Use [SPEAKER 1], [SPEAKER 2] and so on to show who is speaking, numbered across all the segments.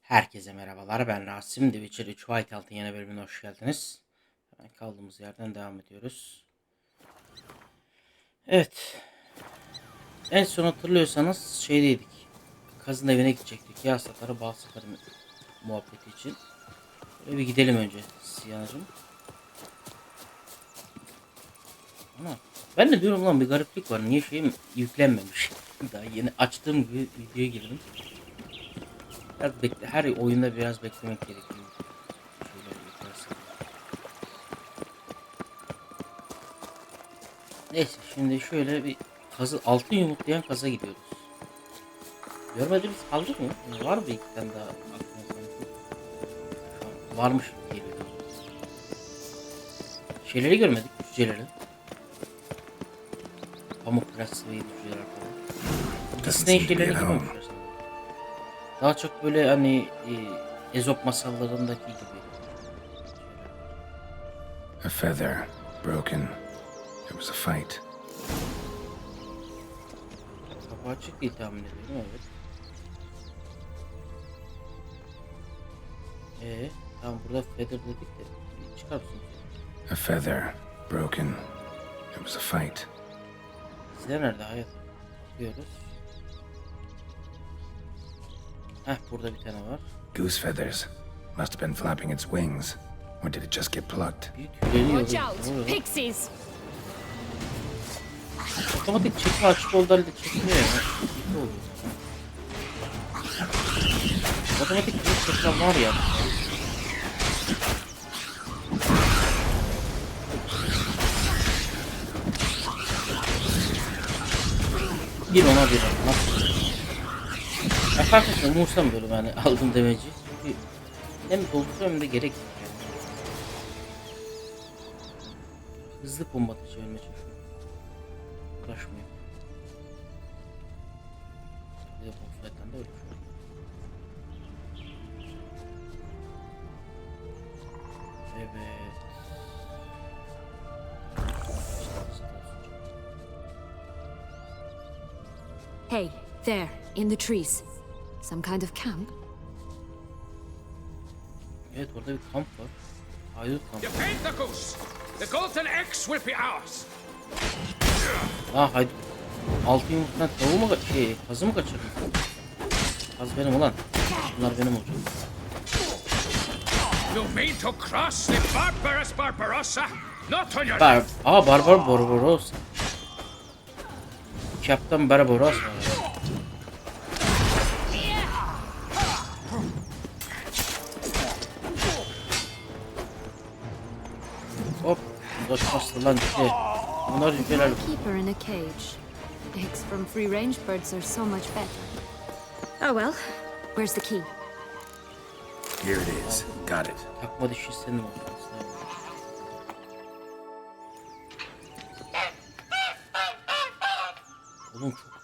[SPEAKER 1] Herkese merhabalar, ben Rasim. The Witcher 3 Whiteout'ın yeni bölümüne hoş geldiniz. Hemen kaldığımız yerden devam ediyoruz. Evet. En son hatırlıyorsanız şeydeydik. Kazın evine gidecektik. Yağ satarı, bal satarı muhabbeti için. Böyle bir gidelim önce Siyanacığım. Ama ben de diyorum lan bir gariplik var. Niye şeyim yüklenmemiş? Daha yeni açtığım gibi videoya girdim. Biraz her oyunda biraz beklemek gerekiyor. Neyse şimdi şöyle bir kazı, altın yumurtlayan kaza gidiyoruz. Görmediğimiz kaldı mı? Yani var mı iki tane daha aklına sanki? Varmış gibi geliyor. Şeyleri görmedik, cüceleri. Pamuk Prensi ve cüceler falan. Disney şeylerini görmemişler sanırım. Daha çok böyle hani Ezop masallarındaki gibi.
[SPEAKER 2] A feather, broken. It was a fight.
[SPEAKER 1] Kapı açık değil tahmin ediyorum, evet. Tamam burada feather dedik de çıkar mısın?
[SPEAKER 2] A feather, broken. It was a fight.
[SPEAKER 1] Sizler nerede hayat? Bakıyoruz. Heh burada bir tane var.
[SPEAKER 2] Goose feathers. Must have been flapping its wings. Or did it just get plucked?
[SPEAKER 1] Bir tüyleniyor.
[SPEAKER 3] Watch out, pixies!
[SPEAKER 1] Otomatik çekme açık olduğu halde çekmiyor ya. Ne oluyor? Otomatik çekme var ya. Bir ona bir ona. Nasıl? Ya fark etmiyor. Umursamıyorum yani aldım demeci. Çünkü hem dolduruyor hem de gerek yok yani. Hızlı kombatı çevirmeye çalışıyorum. Uğraşmıyor. Bir de konfetten de öyle şu an. Evet.
[SPEAKER 3] Hey, there, in the trees. Some kind of camp?
[SPEAKER 1] Evet orada bir kamp var. Haydut kampı.
[SPEAKER 4] Defend the goose! The golden eggs will be ours!
[SPEAKER 1] Aa haydut. Altın yumurtadan tavuğu mu kazı mı kaçırdın? Kaz benim ulan. Bunlar benim olacak.
[SPEAKER 4] You mean to cross the barbarous Barbarossa? Not on your
[SPEAKER 1] Barbar Barbaros. Kaptan Barbaros var. Hop, kaçmazdı lan cüce. Bunlar cüceler.
[SPEAKER 3] Keep her in a cage. Eggs from free-range birds are so much better. Oh well, where's the key?
[SPEAKER 2] Here it is. Got it.
[SPEAKER 1] Takma dişi senin olsun. Oğlum çok...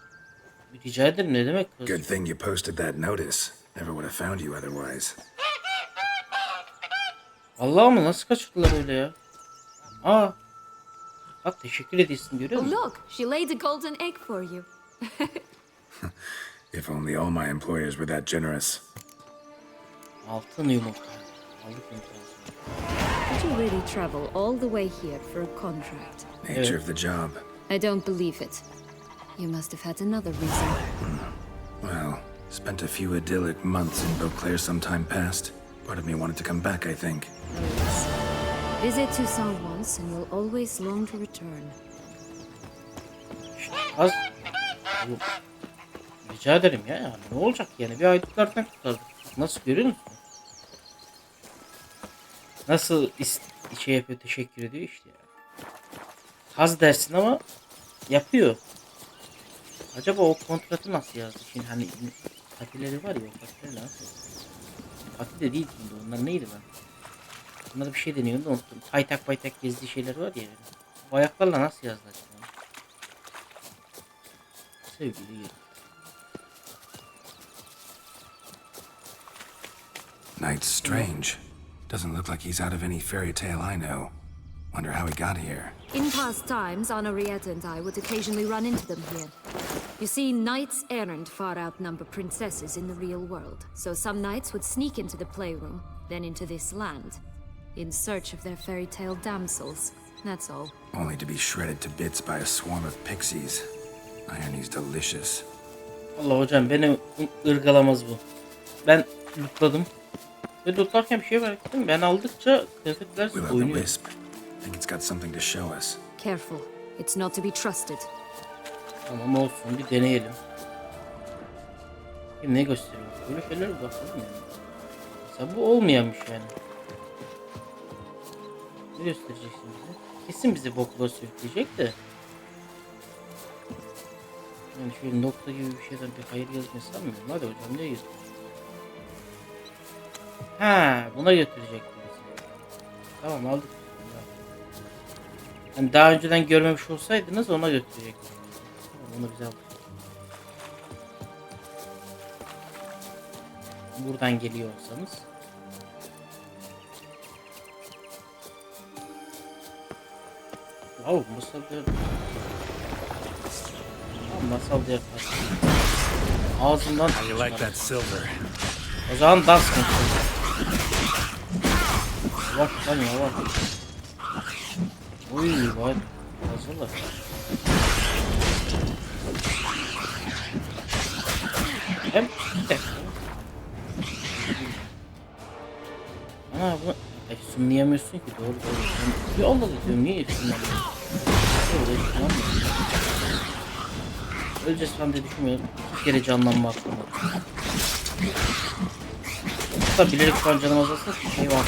[SPEAKER 1] Rica ederim ne demek?
[SPEAKER 2] Good thing you posted that notice. Never would have found you otherwise.
[SPEAKER 1] Allah'ım mı nasıl kaçırdılar öyle ya? Aa. Bak teşekkür ediyorsun görüyor
[SPEAKER 3] Oh
[SPEAKER 1] musun?
[SPEAKER 3] look, she laid a golden egg for you.
[SPEAKER 2] If only all my employers were that generous.
[SPEAKER 1] Altın yumurta. Aldık yumurta.
[SPEAKER 3] Did you really travel all the way here for a contract?
[SPEAKER 2] Nature of the job.
[SPEAKER 3] I don't believe it. You must have had another reason.
[SPEAKER 2] Well, spent a few idyllic months in Beauclair some time past. Part of me wanted to come back, I think.
[SPEAKER 3] Visit Toussaint once and you'll always long to return.
[SPEAKER 1] Az. Rica ederim ya yani. Ne olacak yani? Bir aydutlardan kurtardık. Nasıl görüyor musun? Nasıl şey yapıyor, teşekkür ediyor işte ya. Az dersin ama yapıyor. Acaba o kontratı nasıl yazdı? Şimdi hani patileri var ya, o patileri nasıl? Pati de değil şimdi. Onlar neydi lan? Bunlara bir şey deniyordu da unuttum. Paytak gezdiği şeyler var ya. O ayaklarla nasıl yazdı acaba? Sevgili gelin.
[SPEAKER 2] Night's strange. Doesn't look like he's out of any fairy tale I know. Wonder how he got here.
[SPEAKER 3] In past times, Henriette and I would occasionally run into them here. You see, knights errant far outnumber princesses in the real world. So some knights would sneak into the playroom, then into this land, in search of their fairy tale damsels. That's all.
[SPEAKER 2] Only to be shredded to bits by a swarm of pixies. Irony's delicious.
[SPEAKER 1] Allah hocam beni ırgalamaz bu. Ben lootladım. Ve lootlarken bir şey fark ettim. Ben aldıkça kıyafetler
[SPEAKER 2] We'll have the
[SPEAKER 1] oynuyor.
[SPEAKER 2] wisp. Think it's got something to show us.
[SPEAKER 3] Careful. It's not to be trusted.
[SPEAKER 1] Tamam olsun bir deneyelim. Kim ne gösteriyor? Böyle şeylere bir bakalım yani. Mesela bu olmayanmış yani. Ne göstereceksin bize? Kesin bizi bokluğa sürükleyecek de. Yani şöyle nokta gibi bir şeyden bir hayır yazmayı sanmıyorum. Hadi hocam ne yazıyor? Ha, buna götürecek bizi. Tamam aldık. Yani daha önceden görmemiş olsaydınız ona götürecek. Onu bize aldık. Buradan geliyor olsanız. Wow, masal diyor. Masal diyor. Ağzından.
[SPEAKER 4] How you like that silver?
[SPEAKER 1] O zaman dans mı? Yavaş lan yavaş. Oy vay. Hazırlar. Hem bir dakika. Ana bunu sunlayamıyorsun ki doğru. Bir Allah diyorum niye sunlamıyorsun? Öleceğiz falan diye düşünmüyorum. İki kere canlanma aklımda. Hatta bilerek şu an canım azalsın şey var.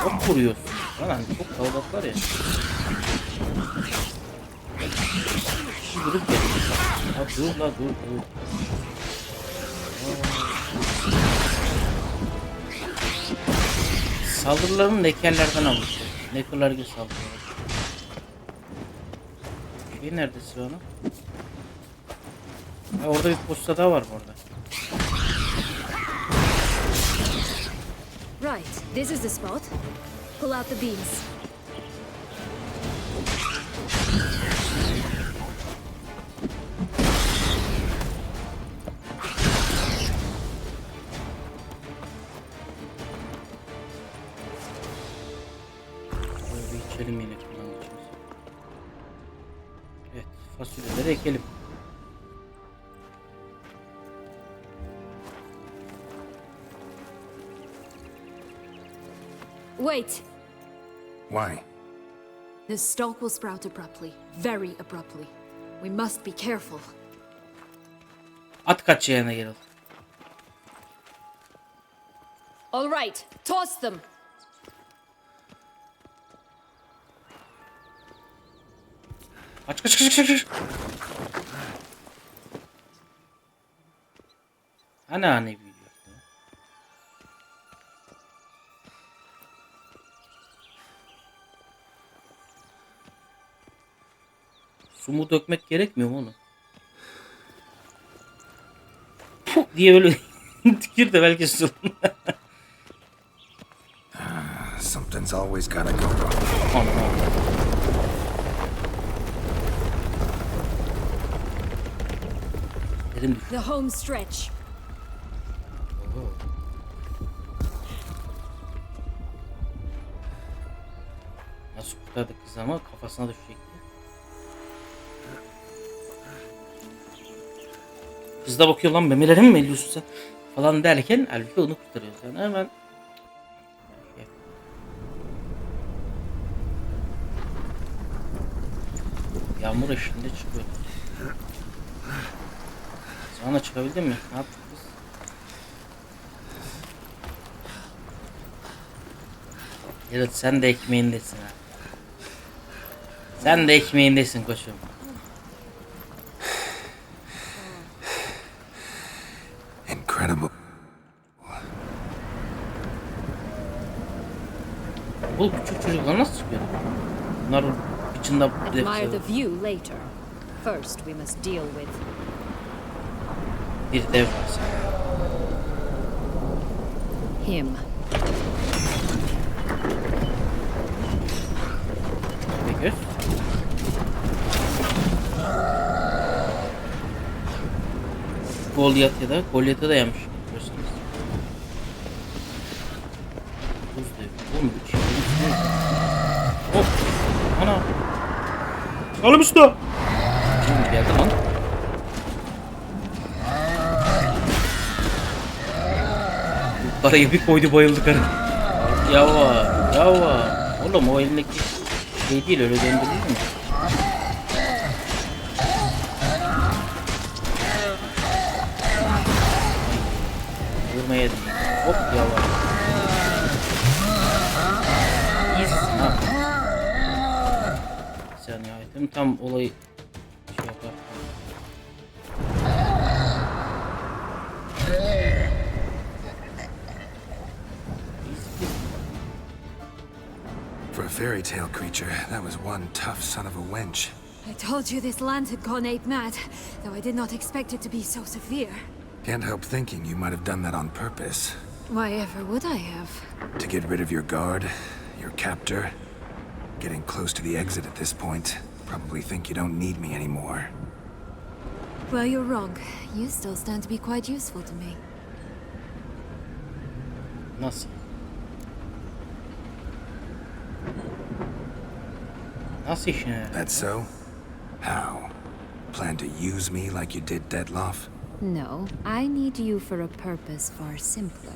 [SPEAKER 1] Çok vuruyorsun. Lan çok kalabalıklar ya. Vurup geliyor. Ya dur la dur. Saldırılarını nekerlerden almış. Nekerler gibi saldırıyor. Şey nerede Sivana? Ha, orada bir posta daha var bu arada.
[SPEAKER 3] Right, this is the spot. Pull out the beams.
[SPEAKER 1] Böyle bir içelim yine kullanacağız. Evet, fasulyeleri ekelim.
[SPEAKER 3] Wait!
[SPEAKER 2] Why?
[SPEAKER 3] The stalk will sprout abruptly. Very abruptly. We must be careful.
[SPEAKER 1] At kaçacağına gel.
[SPEAKER 3] All right, toss them!
[SPEAKER 1] Kaç. Ana ne büyüyor. Su mu dökmek gerekmiyor mu onu? Puh diye böyle tükür de belki su.
[SPEAKER 2] Something's always gotta go wrong.
[SPEAKER 1] Elim düştü.
[SPEAKER 3] The home stretch.
[SPEAKER 1] Nasıl kurtardı kız ama kafasına düşecekti. Kız da bakıyor lan memelerimi mi eliyorsun sen falan derken halbuki onu kurtarıyor. Sen hemen yağmur eşliğinde çıkıyor. Sana çıkabildin mi? Ne yaptık biz? Geralt sen de ekmeğindesin ha. Sen de ekmeğindesin koçum.
[SPEAKER 2] Incredible.
[SPEAKER 1] Bu küçük çocuklar nasıl çıkıyor? Bunlar içinde
[SPEAKER 3] Admire the view later. First, we must deal with
[SPEAKER 1] bir dev var sen.
[SPEAKER 3] him.
[SPEAKER 1] Goliath ya da Goliath'ı da yemiş. Görüyorsunuz. Buz devi. Oğlum bir şey değil. Hop. Ana. Salım usta. Oğlum geldi lan. Parayı bir koydu bayıldı karı. Yava. Oğlum o elindeki şey değil, öyle döndürülür mü? Vurmaya değil. Hop yava. İyisin ha. Bir saniye hayatım, tam olayı şey yapar.
[SPEAKER 2] For a fairy tale creature, that was one tough son of a wench.
[SPEAKER 3] I told you this land had gone ape mad, though I did not expect it to be so severe.
[SPEAKER 2] Can't help thinking you might have done that on purpose.
[SPEAKER 3] Why ever would I have?
[SPEAKER 2] To get rid of your guard, your captor. Getting close to the exit at this point. Probably think you don't need me anymore.
[SPEAKER 3] Well, you're wrong. You still stand to be quite useful to me.
[SPEAKER 1] Nasıl? Nasıl işine yarar?
[SPEAKER 2] That's so? How? Plan to use me like you did Deadloff?
[SPEAKER 3] No, I need you for a purpose far simpler.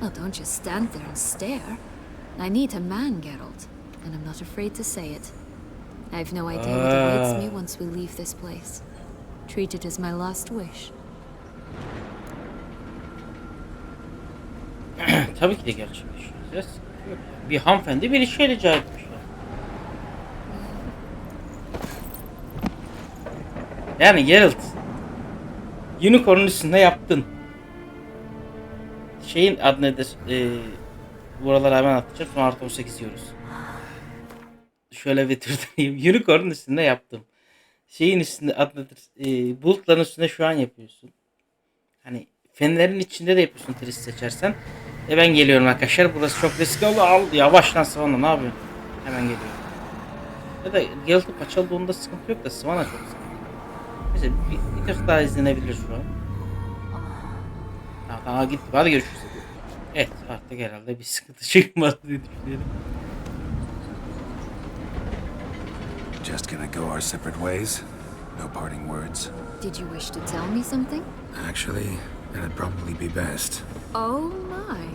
[SPEAKER 3] Well, don't just stand there and stare. I need a man, Geralt, and I'm not afraid to say it. I've no idea what awaits me once we leave this place. Treat it as my last wish.
[SPEAKER 1] Tabii ki de gerçekleştireceğiz. Bir hanımefendi bir işe rica etmişler. Yani Geralt, Unicorn'un üstünde yaptın. Şeyin adı nedir? Buralara hemen atacağım. Sonra artı 18 diyoruz. Şöyle bir turdayım. Unicorn'un üstünde yaptım. Şeyin üstünde adı nedir? Bulutların üstünde şu an yapıyorsun. Hani fenlerin içinde de yapıyorsun twist seçersen. Ben geliyorum arkadaşlar. Burası çok riskli oldu. Al yavaş lan Svan'a, ne yapıyorsun? Hemen geliyorum. Ya da Geralt'ı paçaladığında sıkıntı yok da Svan'a çok sıkıntı. Mesela bir tık daha izlenebilir şu an. Tamam gitti. Hadi görüşürüz. Evet, artık herhalde bir sıkıntı çıkmaz diye düşünüyorum.
[SPEAKER 2] Just gonna go our separate ways? No parting words?
[SPEAKER 3] Did you wish to tell me something?
[SPEAKER 2] Actually, that'd probably be best.
[SPEAKER 3] Oh my.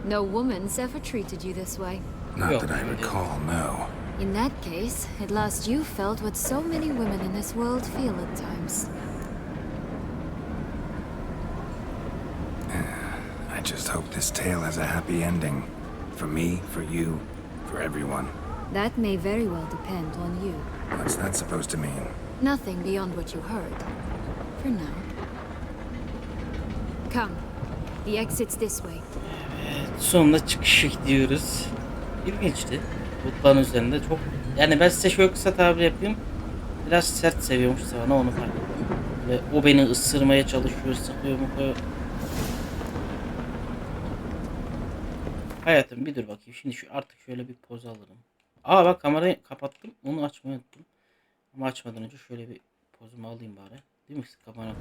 [SPEAKER 3] No woman's ever treated you this way.
[SPEAKER 2] Not that I recall, no.
[SPEAKER 3] In that case, at last you felt what so many women in this world feel at times.
[SPEAKER 2] I just hope this tale has a happy ending. For me, for you, for everyone.
[SPEAKER 3] That may very well depend on you.
[SPEAKER 2] What's that supposed to mean?
[SPEAKER 3] Nothing beyond what you heard. For now. Come. The exit's this way.
[SPEAKER 1] Sonunda çıkışa gidiyoruz. İlginçti. Bulutların üzerinde çok... Yani ben size şöyle kısa tabir yapayım. Biraz sert seviyormuş Savana, onu fark ettim. Ve o beni ısırmaya çalışıyor, sıkıyor mu koyuyor. Hayatım bir dur bakayım. Şimdi artık şöyle bir poz alırım. Aa bak, kamerayı kapattım. Onu açmayı unuttum. Ama açmadan önce şöyle bir pozumu alayım bari. Değil mi? Kamera.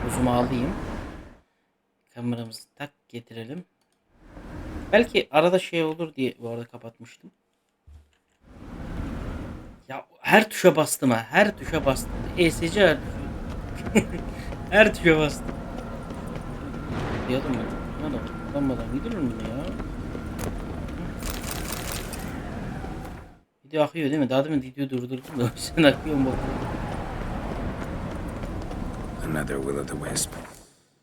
[SPEAKER 1] Pozumu alayım. Kameramızı tak getirelim. Belki arada şey olur diye bu arada kapatmıştım. Ya her tuşa bastım ha. Her tuşa bastım. ESC her tuşa. Her tuşa bastım. Diyordum ben. Lan utanmadan gidilir mi ya? Video akıyor değil mi? Daha demin video durdurdum da sen akıyor mu?
[SPEAKER 2] Another will o' the wisp.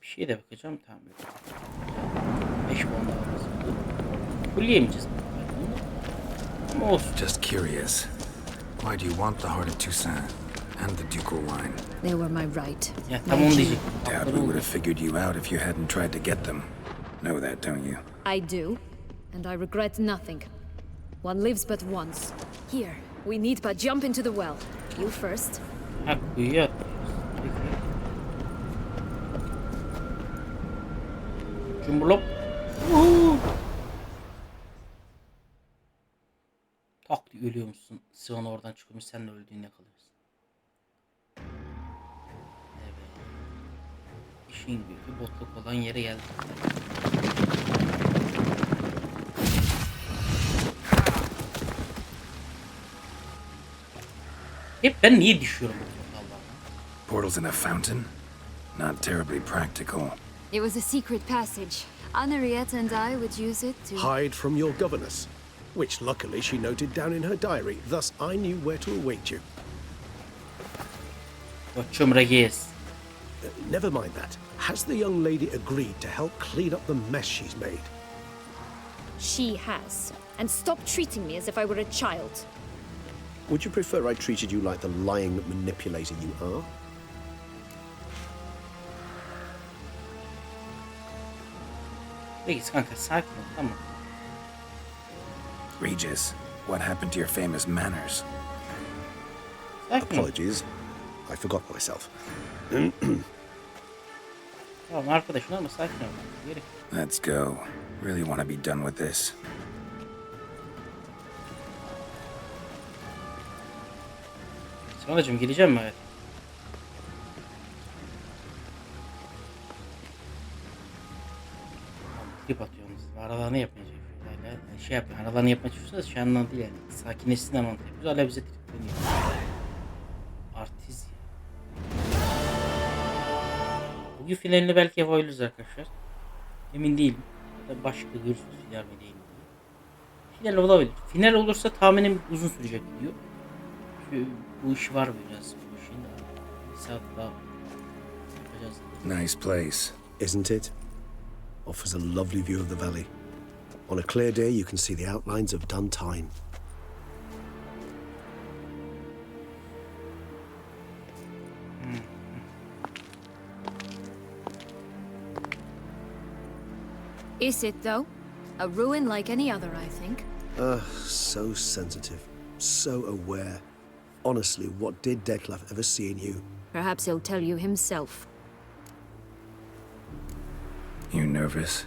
[SPEAKER 1] Bir şeye de bakacağım, tamam. 5 puan daha lazım. Fulleyemeyeceğiz. Ama olsun.
[SPEAKER 2] Just curious. Why do you want the heart of Toussaint and the ducal wine?
[SPEAKER 3] They were my right.
[SPEAKER 1] Ya tam onu diyecek.
[SPEAKER 2] Doubt we would have figured you out if you hadn't tried to get them. Know that, don't you?
[SPEAKER 3] I do, and I regret nothing. One lives but once. Here, we need but jump into the well. You first.
[SPEAKER 1] Ha, kuyuya atlıyoruz. Peki. Cumburlop. Tak diye ölüyormuşsun. Sivana oradan çıkıyormuş. Sen de öldüğünü yakalıyorsun. Evet. İşin gücü botluk olan yere geldik. Hep ben niye düşüyorum bu Allah'ım?
[SPEAKER 2] Portals in a fountain? Not terribly practical.
[SPEAKER 3] It was a secret passage. Henriette and I would use it to...
[SPEAKER 5] Hide from your governess, which luckily she noted down in her diary. Thus, I knew where to await you.
[SPEAKER 1] Koçum reis.
[SPEAKER 5] Never mind that. Has the young lady agreed to help clean up the mess she's made?
[SPEAKER 6] She has. And stop treating me as if I were a child.
[SPEAKER 5] Would you prefer I treated you like the lying manipulator you are?
[SPEAKER 1] Reis kanka sakin ol, tamam.
[SPEAKER 2] Regis, what happened to your famous manners?
[SPEAKER 1] Sakin ol.
[SPEAKER 5] Apologies. I forgot myself.
[SPEAKER 1] Tamam arkadaşın ama sakin ol. Geri.
[SPEAKER 2] Let's go. Really want to be done with this.
[SPEAKER 1] Sonracığım geleceğim mi hayat? Trip atıyorsunuz. Aralarını yapmayacak. Yani şey yapıyor. Aralarını yapmaya çalışıyorsanız şu andan değil yani. Sakinleşsin hemen yapıyoruz. Hala bize tripleniyor. Artist ya. Bugün finalini belki yapabiliriz arkadaşlar. Emin değilim. Ya da başka görürsünüz final mi değil mi diye. Final olabilir. Final olursa tahminim uzun sürecek diyor. Çünkü bu iş var biraz. Bu işin bir saat daha yapacağız.
[SPEAKER 2] Nice place.
[SPEAKER 5] Isn't it? Offers a lovely view of the valley. On a clear day, you can see the outlines of done time.
[SPEAKER 3] Is it, though? A ruin like any other, I think.
[SPEAKER 5] So sensitive, so aware. Honestly, what did Detlef ever see in you?
[SPEAKER 3] Perhaps he'll tell you himself.
[SPEAKER 2] You nervous?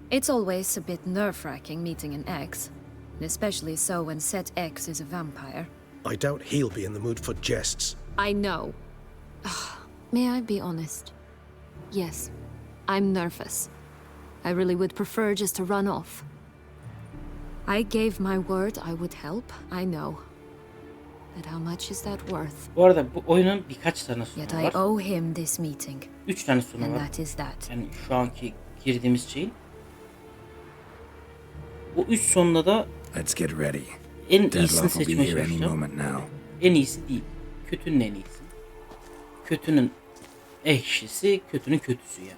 [SPEAKER 3] It's always a bit nerve-wracking meeting an ex. And especially so when said ex is a vampire.
[SPEAKER 5] I doubt he'll be in the mood for jests.
[SPEAKER 3] I know. May I be honest? Yes, I'm nervous. I really would prefer just to run off. I gave my word I would help, I know. But how much is that worth?
[SPEAKER 1] Bu arada bu oyunun birkaç tane sonu
[SPEAKER 3] Yet
[SPEAKER 1] var.
[SPEAKER 3] I owe him this meeting.
[SPEAKER 1] 3 tane sonu
[SPEAKER 3] And
[SPEAKER 1] var.
[SPEAKER 3] that is that.
[SPEAKER 1] Yani şu anki girdiğimiz şeyin. Bu 3 sonunda da
[SPEAKER 2] Let's get ready.
[SPEAKER 1] en iyisini
[SPEAKER 2] Deadlock will be
[SPEAKER 1] seçmeye
[SPEAKER 2] here any
[SPEAKER 1] çalışacağım.
[SPEAKER 2] moment now.
[SPEAKER 1] En iyisi değil. Kötünün en iyisi. Kötünün ekşisi, kötünün kötüsü yani.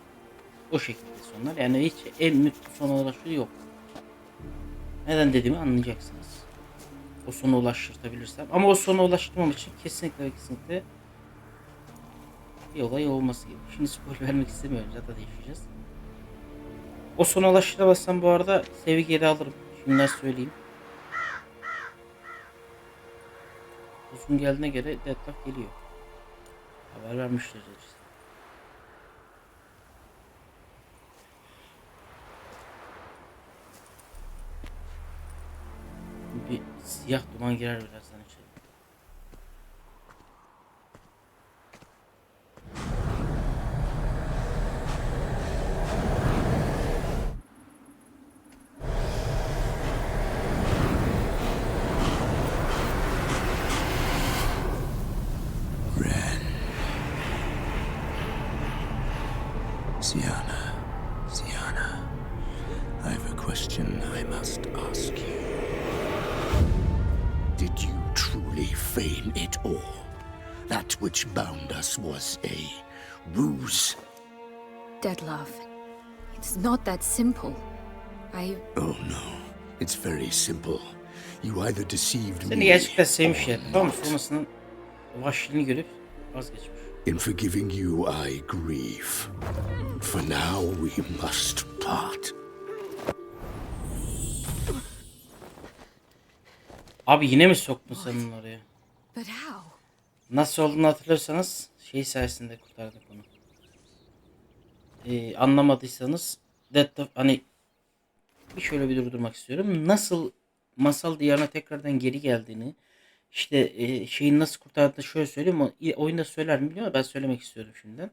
[SPEAKER 1] O şekilde sonlar. Yani hiç en mutlu sona ulaştığı yok. Neden dediğimi anlayacaksınız. O sona ulaştırtabilirsem. Ama o sona ulaştırmam için kesinlikle ve kesinlikle bir olay olması gerekiyor. Şimdi spoiler vermek istemiyorum. Zaten yaşayacağız. O sona ulaştıramazsam bu arada sevi geri alırım. Şimdiden söyleyeyim. Uzun geldiğine göre deadlock geliyor. Haber vermişler işte. Bir siyah duman girer birazdan içeri.
[SPEAKER 2] Sienna, I have a question I must ask you.
[SPEAKER 4] Did you truly feign it all? That which bound us was a ruse?
[SPEAKER 3] Detlef, it's not that simple.
[SPEAKER 4] Oh no, it's very simple. You either deceived
[SPEAKER 1] Seni
[SPEAKER 4] me
[SPEAKER 1] gerçekten sevmiş
[SPEAKER 4] or
[SPEAKER 1] ya. Tamam mı?
[SPEAKER 4] not.
[SPEAKER 1] Sonrasının vahşiliğini görüp vazgeçmiş.
[SPEAKER 4] In forgiving you, I grieve. For now, we must part.
[SPEAKER 1] Abi yine mi soktun sen onu oraya?
[SPEAKER 3] But how?
[SPEAKER 1] Nasıl olduğunu hatırlıyorsanız şey sayesinde kurtardık onu. Anlamadıysanız Deadlock hani bir şöyle bir durdurmak istiyorum. Nasıl masal diyarına tekrardan geri geldiğini, işte şeyi nasıl kurtardığını şöyle söyleyeyim. Oyunda söyler mi bilmiyorum. Ben söylemek istiyorum şimdiden.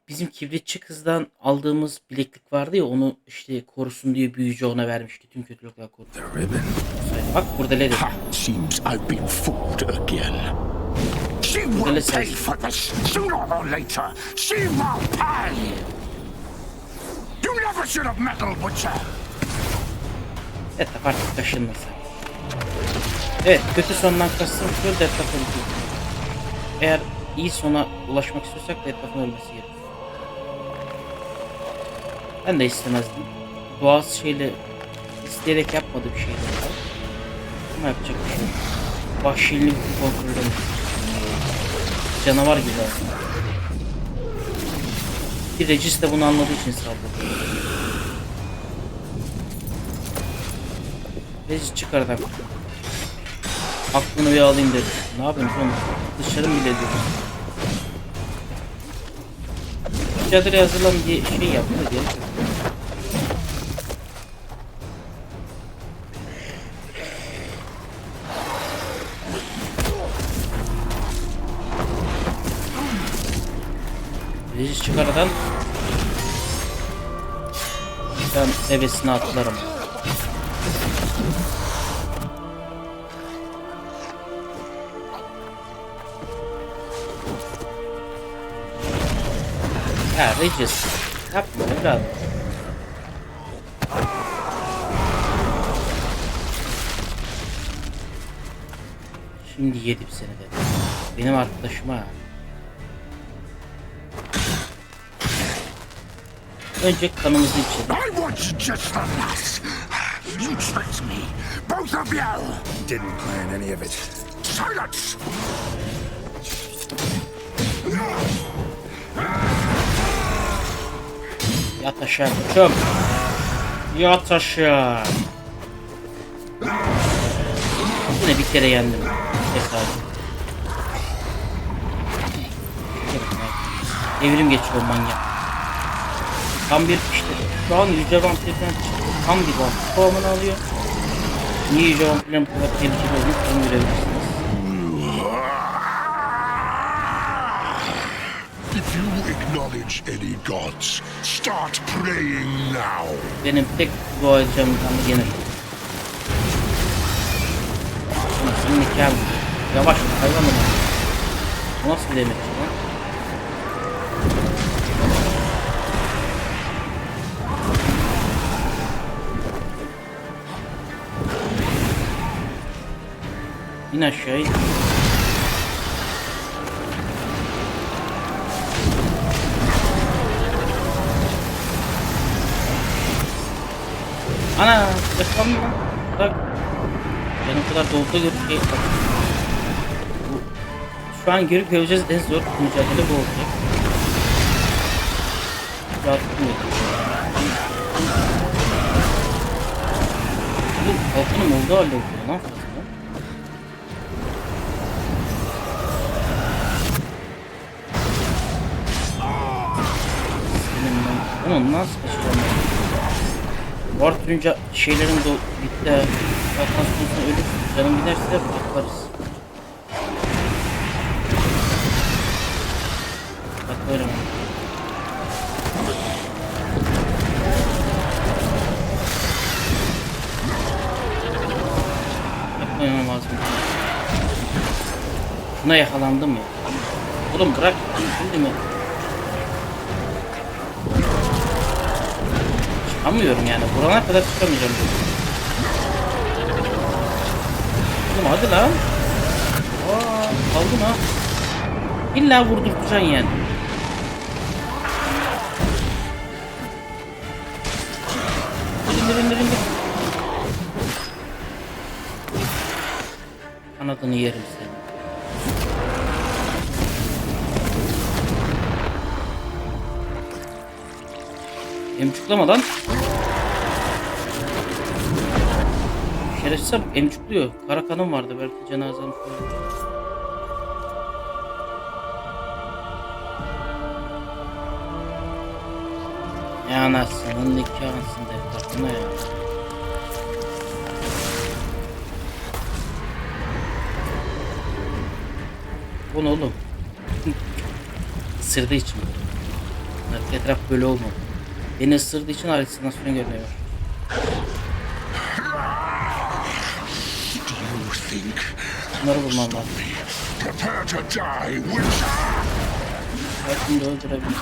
[SPEAKER 1] Bizim kibritçi kızdan aldığımız bileklik vardı ya, onu işte korusun diye büyücü ona vermişti. Tüm kötülükler korusun.
[SPEAKER 2] The ribbon.
[SPEAKER 1] Bak burada ne dedi?
[SPEAKER 4] Seems I've been fooled again. She will pay for this sooner or later. She will pay. You never should have meddled with her.
[SPEAKER 1] Detlef artık kaşınmasın. Evet, kötü sondan kastım şu, Detlef'in öldü. Eğer iyi sona ulaşmak istiyorsak Detlef'in ölmesi gerekiyor. Ben de istemezdim. Doğası şeyle isteyerek yapmadığı bir şeydi. Ama yapacak bir şey yok. Vahşiliğini kontrol edemez. Canavar gibi aslında. Bir Regis de bunu anladığı için saldırdı. Regis çık aradan. Aklını bir alayım dedi. Ne yapıyorsun oğlum? Dışarı mı bile ediyorsun? Mücadeleye hazırlan diye şey yaptı diye. Regis çık aradan. Ben bebesine atlarım. Ya Regis yapma evladım. Şimdi yedim seni dedim. Benim arkadaşıma. Önce kanımızı içelim.
[SPEAKER 4] I want you just the last. You tricked me, both of you.
[SPEAKER 2] Didn't plan any of it.
[SPEAKER 4] Silence.
[SPEAKER 1] Yat aşağı çöp. Yat aşağı. Yine bir kere yendim. Tesadüf. Evrim geçiyor manyak. Tam bir işte şu an yüce vampirden çıktı. Tam bir vampir formunu alıyor. Niye yüce vampirlerin bu kadar tehlikeli olduğunu tam görebilirsiniz.
[SPEAKER 4] If you acknowledge any gods, start praying now.
[SPEAKER 1] Benim tek dua edeceğim bir gene. Senin nikahın. Yavaş hayvanım. Bu nasıl bir demek lan? İn aşağı in. Ana yakalandım lan. Bak. Ben o kadar dolda görüp şey bak. Şu an görüp göreceğiz, en zor mücadele bu olacak. Rahat tutmuyor. Bu halkının olduğu halde oluyor lan fazla. Onu nasıl kaçıracağım ben? Bu artırınca şeylerin de bitti. Baktan konusunda ölüp canım giderse patlarız. Bak böyle mi? Yapmamam lazım. Şuna yakalandım ya. Oğlum bırak. Şimdi mi? Çıkamıyorum yani. Burana kadar çıkamayacağım. Oğlum hadi lan. Aldın ha. İlla vurdurtacaksın yani. İndir. Kanadını yerim seni. Emçuklama lan. Şerefsiz emçukluyor. Kara kanım vardı, belki cenazem falan. Ya anasının nikahısın defter. Bu ne ya? Bu ne oğlum? Isırdığı için. Etraf böyle olmadı. Beni ısırdığı için halüsinasyon görmeye başladı. Bunları bulmam lazım. Belki de öldürebilirim.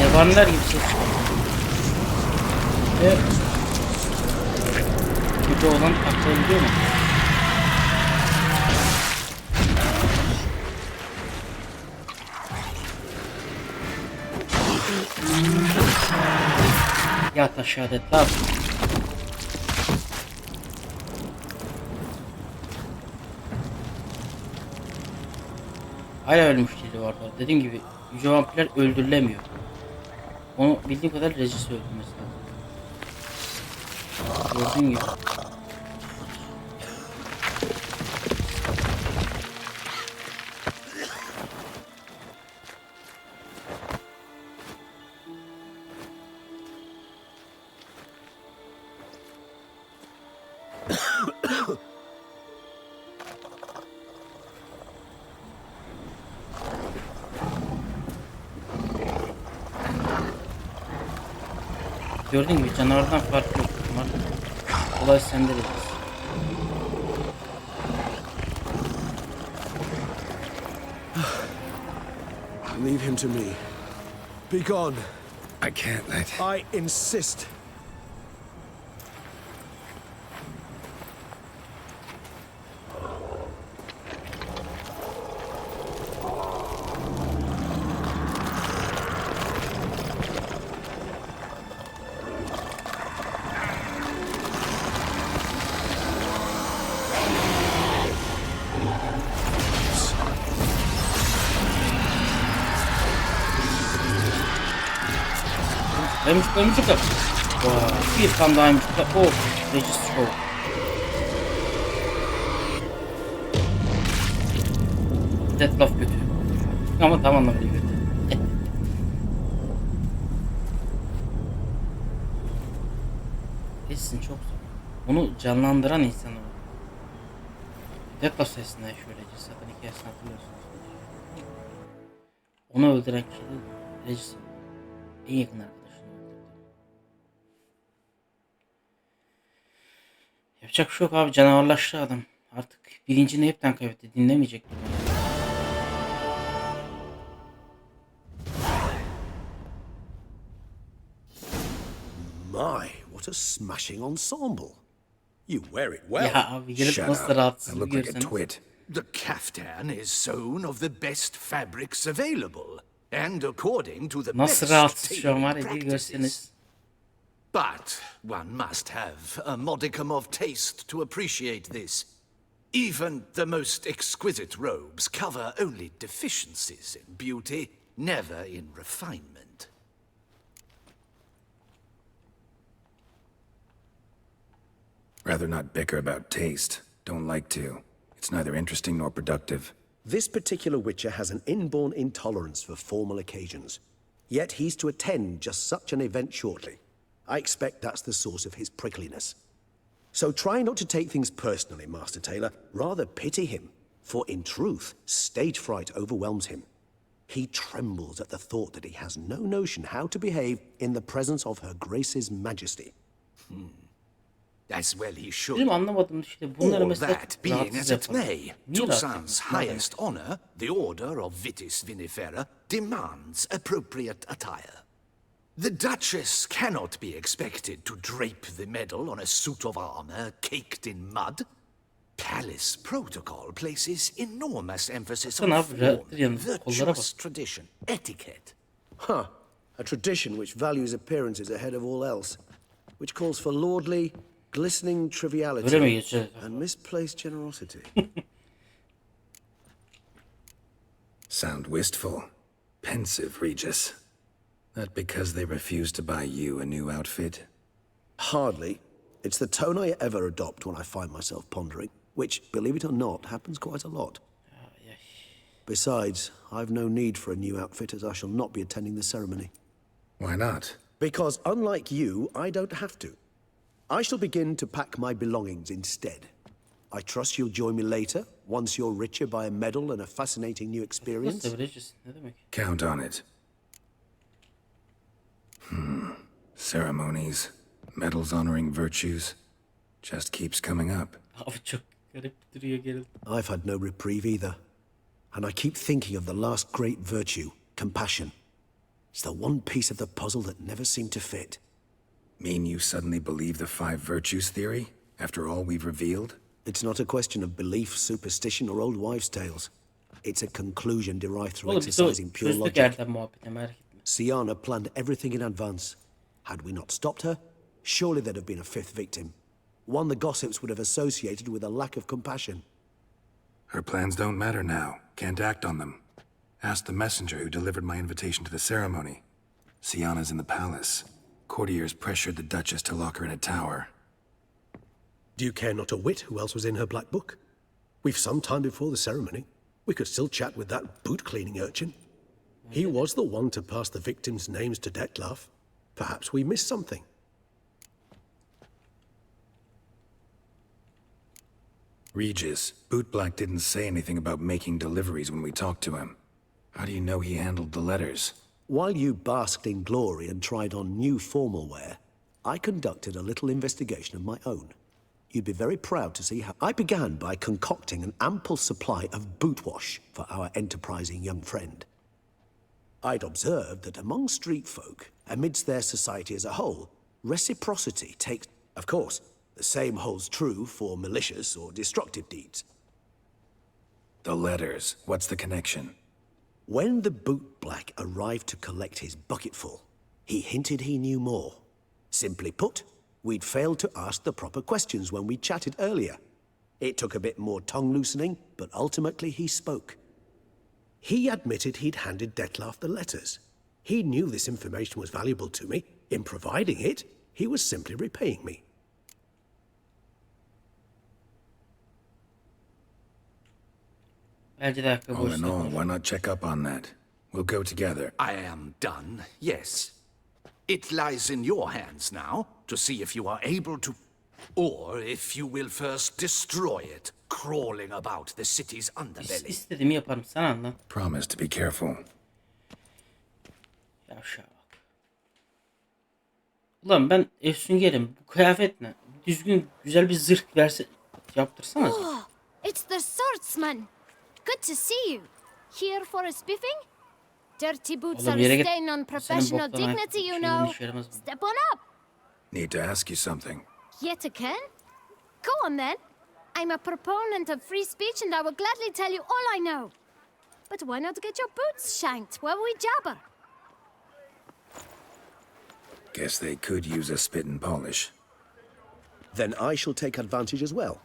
[SPEAKER 1] Yabaniler gibi ses çıkıyor. Ve gibi olan atlayabiliyor mu? Yat aşağıda lan. Hala ölmüş değili vardı. Dediğim gibi yüce vampirler öldürülemiyor. Onu bildiğim kadar rejisi öldürmesi lazım. Gördüğün gibi. Gördüğün gibi canavardan farklı yok. Olay sende de.
[SPEAKER 5] Leave him to me. Be gone.
[SPEAKER 2] I can't let...
[SPEAKER 5] I insist.
[SPEAKER 1] Emeklilik da. Bir tane daha emeklilik. Oh, rejisi çok. Detlaf kötü. Ama tam anlamıyla kötü. Kesin çok zor. Bunu canlandıran insan o. Detlaf sesinden şöylece zaten hikayesini hatırlıyorsunuz. Onu öldüren kişi de rejisi. En yakın arkadaşını öldürdü. Yapacak bir şey yok abi, canavarlaştı adam. Artık bilincini hepten kaybetti, dinlemeyecek.
[SPEAKER 5] My, what a smashing ensemble. You wear it well.
[SPEAKER 1] Ya abi gelip
[SPEAKER 2] Shut
[SPEAKER 1] nasıl
[SPEAKER 2] up.
[SPEAKER 1] rahatsız
[SPEAKER 2] I look like a
[SPEAKER 1] görseniz.
[SPEAKER 2] twit.
[SPEAKER 4] The caftan is sewn of the best fabrics available, and according to the
[SPEAKER 1] Nasıl
[SPEAKER 4] best
[SPEAKER 1] rahatsız şu an var
[SPEAKER 4] tailoring
[SPEAKER 1] ya, bir
[SPEAKER 4] practices.
[SPEAKER 1] görseniz.
[SPEAKER 4] But one must have a modicum of taste to appreciate this. Even the most exquisite robes cover only deficiencies in beauty, never in refinement.
[SPEAKER 2] Rather not bicker about taste. Don't like to. It's neither interesting nor productive.
[SPEAKER 5] This particular Witcher has an inborn intolerance for formal occasions. Yet he's to attend just such an event shortly. I expect that's the source of his prickliness. So try not to take things personally, Master Taylor. Rather pity him. For in truth, stage fright overwhelms him. He trembles at the thought that he has no notion how to behave in the presence of Her Grace's Majesty.
[SPEAKER 4] As well he should.
[SPEAKER 1] Benim anlamadığım işte bunları
[SPEAKER 4] All
[SPEAKER 1] mesela
[SPEAKER 4] that being
[SPEAKER 1] rahatsız
[SPEAKER 4] as it
[SPEAKER 1] yapan.
[SPEAKER 4] may,
[SPEAKER 1] Niye rahatsız
[SPEAKER 4] Toussaint's
[SPEAKER 1] yapıyorsun?
[SPEAKER 4] highest honor, the Order of Vitis Vinifera, demands appropriate attire. The Duchess cannot be expected to drape the medal on a suit of armor caked in mud. Palace protocol places enormous emphasis on
[SPEAKER 1] Baksana abi,
[SPEAKER 4] form,
[SPEAKER 1] rahattır yanında, kollara bak.
[SPEAKER 4] virtuous tradition, etiquette.
[SPEAKER 5] Huh. A tradition which values appearances ahead of all else, which calls for lordly, glistening
[SPEAKER 1] Öyle mi
[SPEAKER 5] triviality
[SPEAKER 1] geçiyor?
[SPEAKER 5] and misplaced generosity.
[SPEAKER 2] Sound wistful, pensive, Regis. That because they refused to buy you a new outfit?
[SPEAKER 5] Hardly. It's the tone I ever adopt when I find myself pondering, which, believe it or not, happens quite a lot. Besides, I've no need for a new outfit as I shall not be attending the ceremony.
[SPEAKER 2] Why not?
[SPEAKER 5] Because unlike you, I don't have to. I shall begin to pack my belongings instead. I trust you'll join me later, once you're richer by a medal and a fascinating new experience.
[SPEAKER 1] Nasıl vereceğiz? Ne demek?
[SPEAKER 2] Count on it. Ceremonies, medals honoring virtues, just keeps coming up.
[SPEAKER 1] Abi çok garip duruyor gerildim.
[SPEAKER 5] I've had no reprieve either. And I keep thinking of the last great virtue, compassion. It's the one piece of the puzzle that never seemed to fit.
[SPEAKER 2] Mean you suddenly believe the 5 virtues theory, after all we've revealed?
[SPEAKER 5] It's not a question of belief, superstition, or old wives' tales. It's a conclusion derived through
[SPEAKER 1] Oğlum biz o
[SPEAKER 5] exercising pure
[SPEAKER 1] çözdük
[SPEAKER 5] logic.
[SPEAKER 1] Erdem muhabbetine, merak etme.
[SPEAKER 5] Siana planned everything in advance. Had we not stopped her, surely there'd have been a 5th victim. One the gossips would have associated with a lack of compassion.
[SPEAKER 2] Her plans don't matter now. Can't act on them. Ask the messenger who delivered my invitation to the ceremony. Siana's in the palace. Courtiers pressured the Duchess to lock her in a tower.
[SPEAKER 5] Do you care not a whit who else was in her black book? We've some time before the ceremony. We could still chat with that boot-cleaning urchin. He was the one to pass the victims' names to Detlef. Perhaps we missed something.
[SPEAKER 2] Regis, Bootblack didn't say anything about making deliveries when we talked to him. How do you know he handled the letters?
[SPEAKER 5] While you basked in glory and tried on new formal wear, I conducted a little investigation of my own. You'd be very proud to see how I began by concocting an ample supply of boot wash for our enterprising young friend. I'd observed that among street folk, amidst their society as a whole, reciprocity takes... Of course, the same holds true for malicious or destructive deeds.
[SPEAKER 2] The letters. What's the connection?
[SPEAKER 5] When the bootblack arrived to collect his bucketful, he hinted he knew more. Simply put, we'd failed to ask the proper questions when we chatted earlier. It took a bit more tongue-loosening, but ultimately he spoke. He admitted he'd handed Detlef the letters. He knew this information was valuable to me. In providing it, he was simply repaying me.
[SPEAKER 1] Bence de haklı,
[SPEAKER 2] All
[SPEAKER 1] boş
[SPEAKER 2] in all,
[SPEAKER 1] yapmış.
[SPEAKER 2] why not check up on that? We'll go together.
[SPEAKER 4] I am done, yes. It lies in your hands now to see if you are able to, or if you will first destroy it, crawling about the city's underbelly.
[SPEAKER 1] İstediğimi yaparım, sen anla.
[SPEAKER 2] Promise to be careful.
[SPEAKER 1] Yavşağa bak. Ulan ben Efsungerim, bu kıyafet ne? Düzgün güzel bir zırh verse yaptırsanız.
[SPEAKER 6] Oh, it's the swordsman. Good to see you. Here for a spiffing? Dirty boots
[SPEAKER 1] Oğlum
[SPEAKER 6] are a
[SPEAKER 1] yere git.
[SPEAKER 6] stain on
[SPEAKER 1] Senin
[SPEAKER 6] professional
[SPEAKER 1] boktan
[SPEAKER 6] dignity, you
[SPEAKER 1] şeyin
[SPEAKER 6] know.
[SPEAKER 1] işe yaramaz mı?
[SPEAKER 6] Step on up.
[SPEAKER 2] Need to ask you something.
[SPEAKER 6] Yet again? Go on then. I'm a proponent of free speech and I will gladly tell you all I know. But why not get your boots shanked while we jabber?
[SPEAKER 2] Guess they could use a spit and polish.
[SPEAKER 5] Then I shall take advantage as well.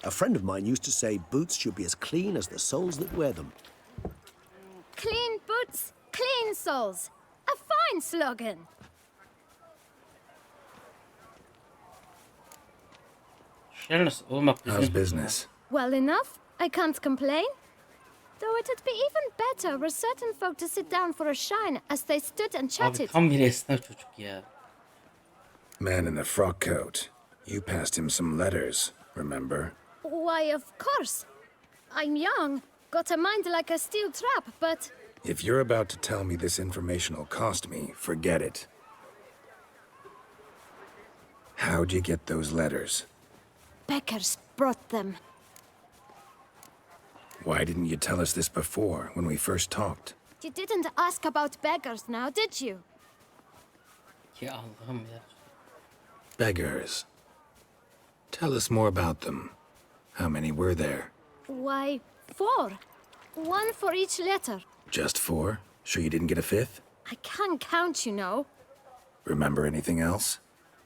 [SPEAKER 5] A friend of mine used to say boots should be as clean as the soles that wear them.
[SPEAKER 6] Clean boots, clean soles. A fine slogan.
[SPEAKER 1] İşler nasıl? Oğlum bak düzgün.
[SPEAKER 2] How's business?
[SPEAKER 6] Well enough, I can't complain. Though it'd be even better were certain folk to sit down for a shine as they stood and
[SPEAKER 1] Abi
[SPEAKER 6] chatted.
[SPEAKER 1] tam bir esnaf çocuk ya.
[SPEAKER 2] Man in the frock coat. You passed him some letters, remember?
[SPEAKER 6] Why, of course. I'm young, got a mind like a steel trap, but...
[SPEAKER 2] If you're about to tell me this information will cost me, forget it. How'd you get those letters?
[SPEAKER 6] Beggars brought them.
[SPEAKER 2] Why didn't you tell us this before, when we first talked?
[SPEAKER 6] You didn't ask about beggars now, did you?
[SPEAKER 1] Ya Allah'ım ya.
[SPEAKER 2] Beggars. Tell us more about them. How many were there?
[SPEAKER 6] Why, 4. 1 for each letter.
[SPEAKER 2] Just 4? Sure you didn't get a 5th?
[SPEAKER 6] I can't count, you know.
[SPEAKER 2] Remember anything else?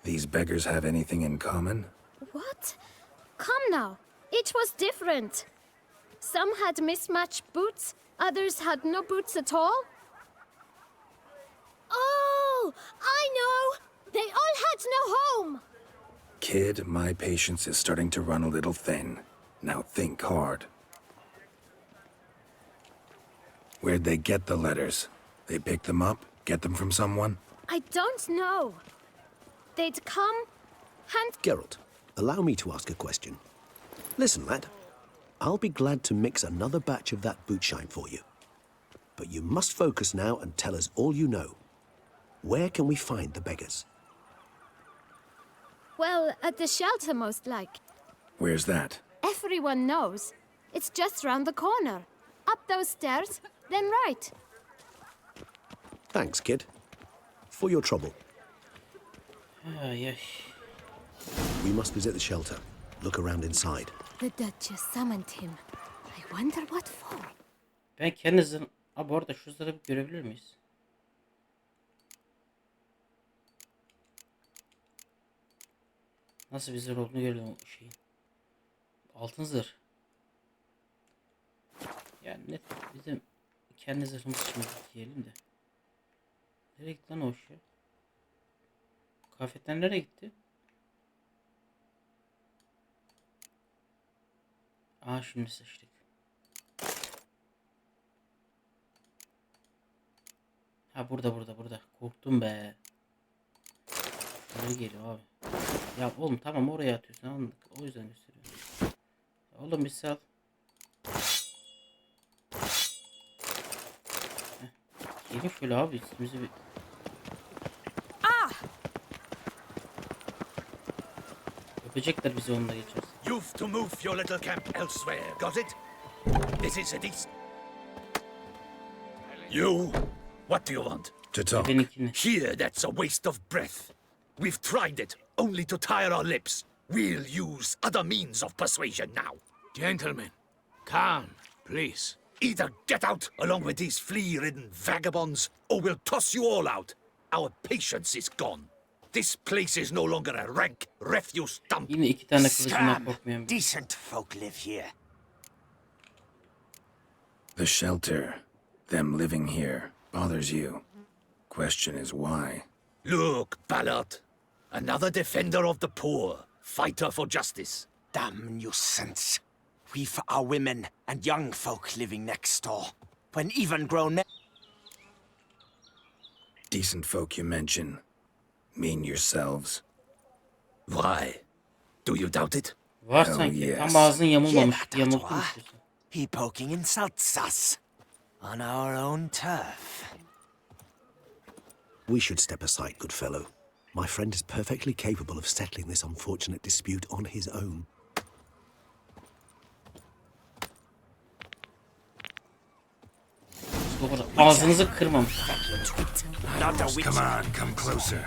[SPEAKER 2] These beggars have anything in common?
[SPEAKER 6] What? Come now. Each was different. Some had mismatched boots, others had no boots at all. Oh, I know! They all had no home!
[SPEAKER 2] Kid, my patience is starting to run a little thin. Now think hard. Where'd they get the letters? They pick them up? Get them from someone?
[SPEAKER 6] I don't know. They'd come, hand...
[SPEAKER 5] Geralt, allow me to ask a question. Listen, lad. I'll be glad to mix another batch of that bootshine for you. But you must focus now and tell us all you know. Where can we find the beggars?
[SPEAKER 6] Well, at the shelter, most like.
[SPEAKER 2] Where's that?
[SPEAKER 6] Everyone knows. It's just round the corner. Up those stairs, then right.
[SPEAKER 5] Thanks, kid. For your trouble.
[SPEAKER 1] Yes.
[SPEAKER 5] We must visit the shelter. Look around inside.
[SPEAKER 6] The Duchess summoned him. I wonder what for.
[SPEAKER 1] Ben kendinizin... Abi orada şu zırhı bir görebilir miyiz? Nasıl bir zırh olduğunu görelim o şeyin. Altın zırh. Yani net bizim kendi zırhımız için giyelim de. Nereye gitti lan o şey? Kıyafetler nereye gitti? Aa şimdi sıçtık. Ha burada. Korktum be. Şöyle geliyor abi. Ya oğlum tamam oraya atıyorsun anladık. O yüzden gösteriyorum. Ya oğlum bir sal. Gelin şöyle abi üstümüzü bir... Öpecekler bizi onunla geçeriz.
[SPEAKER 4] You've to move your little camp elsewhere, got it? This is a decent... You? What do you want?
[SPEAKER 2] To talk.
[SPEAKER 1] Benimkini.
[SPEAKER 4] Here, that's a waste of breath. We've tried it, only to tire our lips. We'll use other means of persuasion now.
[SPEAKER 7] Gentlemen, calm, please.
[SPEAKER 4] Either get out along with these flea-ridden vagabonds, or we'll toss you all out. Our patience is gone. This place is no longer a rank refuse dump.
[SPEAKER 1] Yine iki tane kılıcından
[SPEAKER 8] Scum!
[SPEAKER 1] korkmayan bir...
[SPEAKER 8] Decent folk live here.
[SPEAKER 2] The shelter, them living here, bothers you. Question is why?
[SPEAKER 4] Look, Ballard. Another defender of the poor, fighter for justice.
[SPEAKER 8] Damn nuisance. We've our women and young folk living next door. When even grown men...
[SPEAKER 2] Decent folk you mention. Mean yourselves.
[SPEAKER 4] Why? Do you doubt it?
[SPEAKER 1] Var
[SPEAKER 2] Hell
[SPEAKER 1] sanki.
[SPEAKER 2] yes.
[SPEAKER 1] Ama ağzın yamulmamış.
[SPEAKER 8] Yeah,
[SPEAKER 1] Yamultmuş.
[SPEAKER 8] He poking insults us. On our own turf.
[SPEAKER 5] We should step aside, good fellow. My friend is perfectly capable of settling this unfortunate dispute on his own.
[SPEAKER 1] Ağzınızı kırmamış.
[SPEAKER 8] Not a witch.
[SPEAKER 2] Come on, come closer.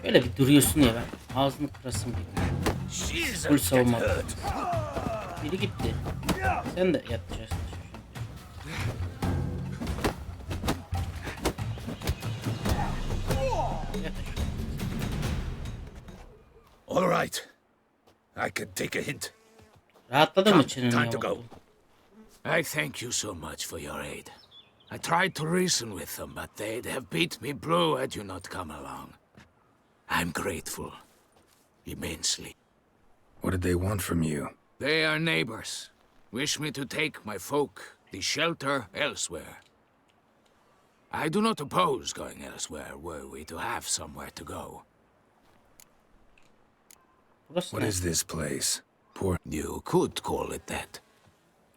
[SPEAKER 1] Şöyle bir duruyorsun ya ben. Ağzını kırasım geliyor.
[SPEAKER 4] She's
[SPEAKER 1] Full savunma.
[SPEAKER 4] hurt.
[SPEAKER 1] Biri gitti. Sen de yatacaksın.
[SPEAKER 4] All right. I can take a hint.
[SPEAKER 1] Rahatladın mı
[SPEAKER 4] Come,
[SPEAKER 1] çeneni
[SPEAKER 4] time to go.
[SPEAKER 1] yamuldu?
[SPEAKER 7] I thank you so much for your aid. I tried to reason with them, but they'd have beat me blue had you not come along. I'm grateful. Immensely.
[SPEAKER 2] What did they want from you?
[SPEAKER 7] They are neighbors. Wish me to take my folk, the shelter, elsewhere. I do not oppose going elsewhere were we to have somewhere to go.
[SPEAKER 1] Burası
[SPEAKER 2] What
[SPEAKER 1] ne?
[SPEAKER 2] is this place? Poor...
[SPEAKER 7] You could call it that.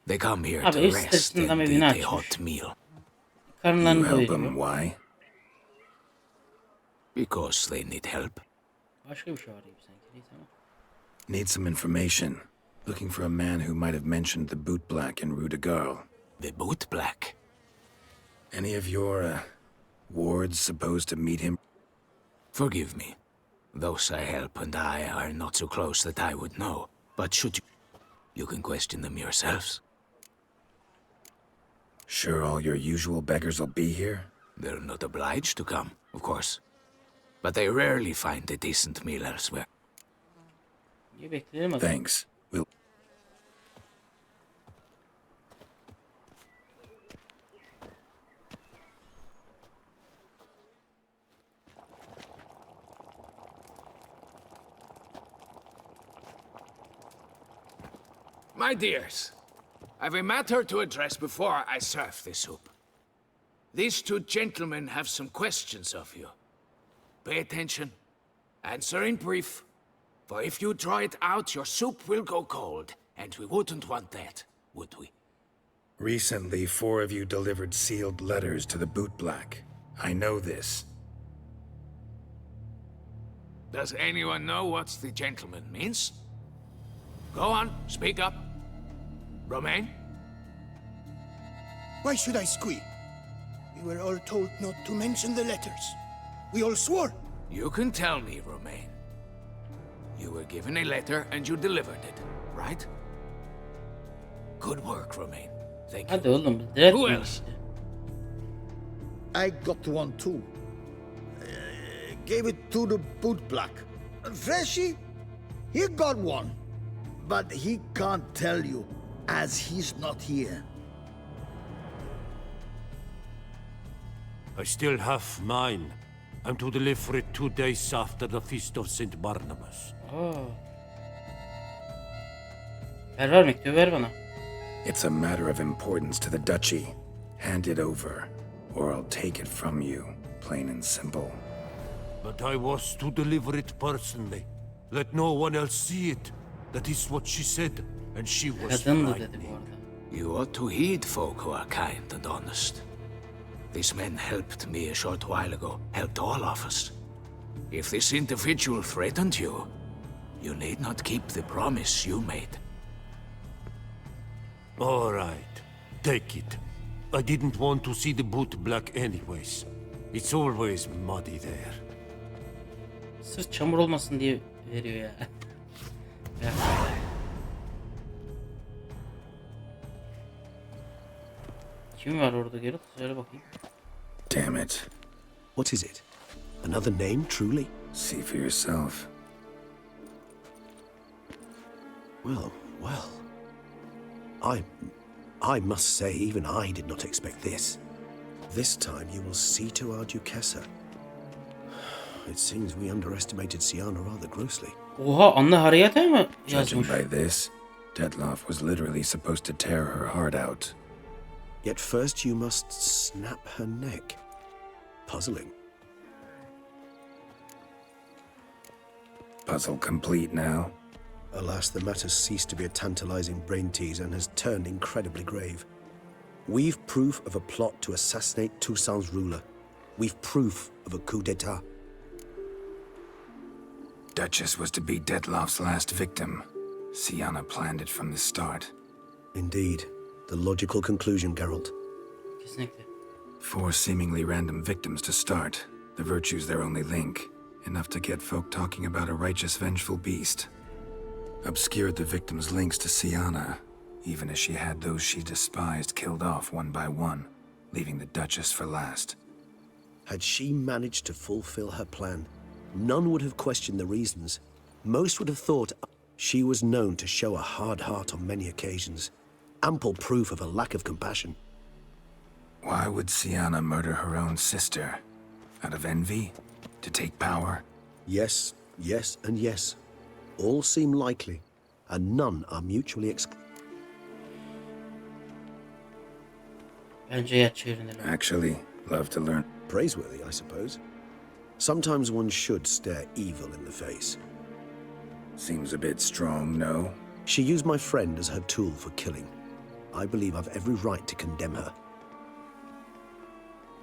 [SPEAKER 7] They come here
[SPEAKER 1] Abi,
[SPEAKER 7] to
[SPEAKER 1] ev
[SPEAKER 7] rest
[SPEAKER 1] sitesinden
[SPEAKER 7] and
[SPEAKER 1] evini
[SPEAKER 7] eat a
[SPEAKER 1] açmış.
[SPEAKER 7] hot meal.
[SPEAKER 1] Karnlarını
[SPEAKER 2] You help them,
[SPEAKER 1] doyuruyor.
[SPEAKER 2] why?
[SPEAKER 7] Because they need help.
[SPEAKER 1] Başka bir şey var gibi sanki. Neyse ama.
[SPEAKER 2] Need some information. Looking for a man who might have mentioned the boot black in Rue de Garl.
[SPEAKER 7] The boot black.
[SPEAKER 2] Any of your, wards supposed to meet him?
[SPEAKER 7] Forgive me. Those I help and I are not so close that I would know. But should you can question them yourselves.
[SPEAKER 2] Sure all your usual beggars will be here?
[SPEAKER 7] They're not obliged to come, of course. But they rarely find a decent meal elsewhere.
[SPEAKER 1] İyi bekleyelim o zaman.
[SPEAKER 2] Thanks. We'll...
[SPEAKER 7] My dears, I've a matter to address before I serve the soup. These two gentlemen have some questions of you. Pay attention. Answer in brief. For if you draw it out, your soup will go cold. And we wouldn't want that, would we?
[SPEAKER 2] Recently, 4 of you delivered sealed letters to the bootblack. I know this.
[SPEAKER 7] Does anyone know what the gentleman means? Go on, speak up. Romain?
[SPEAKER 9] Why should I squeal? We were all told not to mention the letters. We all swore.
[SPEAKER 7] You can tell me, Romain. You were given a letter and you delivered it, right? Good work, Romain. Thank you.
[SPEAKER 1] Hadi oğlum biz de
[SPEAKER 7] Who
[SPEAKER 1] etmiyor
[SPEAKER 7] else?
[SPEAKER 1] işte.
[SPEAKER 9] I got one too. Gave it to the bootblack. Freshie, he got one. But he can't tell you, as he's not here.
[SPEAKER 10] I still have mine. I'm to deliver it 2 days after the Feast of St. Barnabas.
[SPEAKER 1] Aa. Ver mektubu ver bana.
[SPEAKER 2] It's a matter of importance to the duchy. Hand it over, or I'll take it from you, plain and simple.
[SPEAKER 10] But I was to deliver it personally. Let no one else see it. That is what she said, and she was
[SPEAKER 1] Kadındı dedi bu
[SPEAKER 10] frightening.
[SPEAKER 1] arada.
[SPEAKER 7] You ought to heed folk who are kind and honest. These men helped me a short while ago, helped all of us. If this individual threatened you, you need not keep the promise you made.
[SPEAKER 10] All right, take it. I didn't want to see the boot black anyways. It's always muddy there.
[SPEAKER 1] Sırf çamur olmasın diye veriyor ya. Ya. Kim var orada Geralt? Söyle bakayım.
[SPEAKER 2] Damn it.
[SPEAKER 5] What is it? Another name, truly?
[SPEAKER 2] See for yourself.
[SPEAKER 5] Well, well. I must say, even I did not expect this. This time you will see to our Duchessa. It seems we underestimated Siana rather grossly.
[SPEAKER 1] Oha, Anna Harriet'e mi
[SPEAKER 2] Judging
[SPEAKER 1] yazmış?
[SPEAKER 2] by this, Detloff was literally supposed to tear her heart out.
[SPEAKER 5] Yet first you must snap her neck. Puzzling.
[SPEAKER 2] Puzzle complete now.
[SPEAKER 5] Alas, the matter ceased to be a tantalizing brain tease and has turned incredibly grave. We've proof of a plot to assassinate Toussaint's ruler. We've proof of a coup d'etat.
[SPEAKER 2] Duchess was to be Detloff's last victim. Siana planned it from the start.
[SPEAKER 5] Indeed. The logical conclusion, Geralt.
[SPEAKER 1] Kesinlikle.
[SPEAKER 2] 4 seemingly random victims to start. The virtue's their only link. Enough to get folk talking about a righteous, vengeful beast. Obscured the victims' links to Siana, even as she had those she despised killed off one by one, leaving the Duchess for last.
[SPEAKER 5] Had she managed to fulfill her plan, none would have questioned the reasons. Most would have thought she was known to show a hard heart on many occasions. Ample proof of a lack of compassion.
[SPEAKER 2] Why would Siana murder her own sister? Out of envy? To take power?
[SPEAKER 5] Yes, yes, and yes. All seem likely, and none are mutually exclusive.
[SPEAKER 1] Bence yat çevirelim.
[SPEAKER 2] Actually, love to learn.
[SPEAKER 5] Praiseworthy, I suppose. Sometimes one should stare evil in the face.
[SPEAKER 2] Seems a bit strong, no?
[SPEAKER 5] She used my friend as her tool for killing. I believe I've every right to condemn her.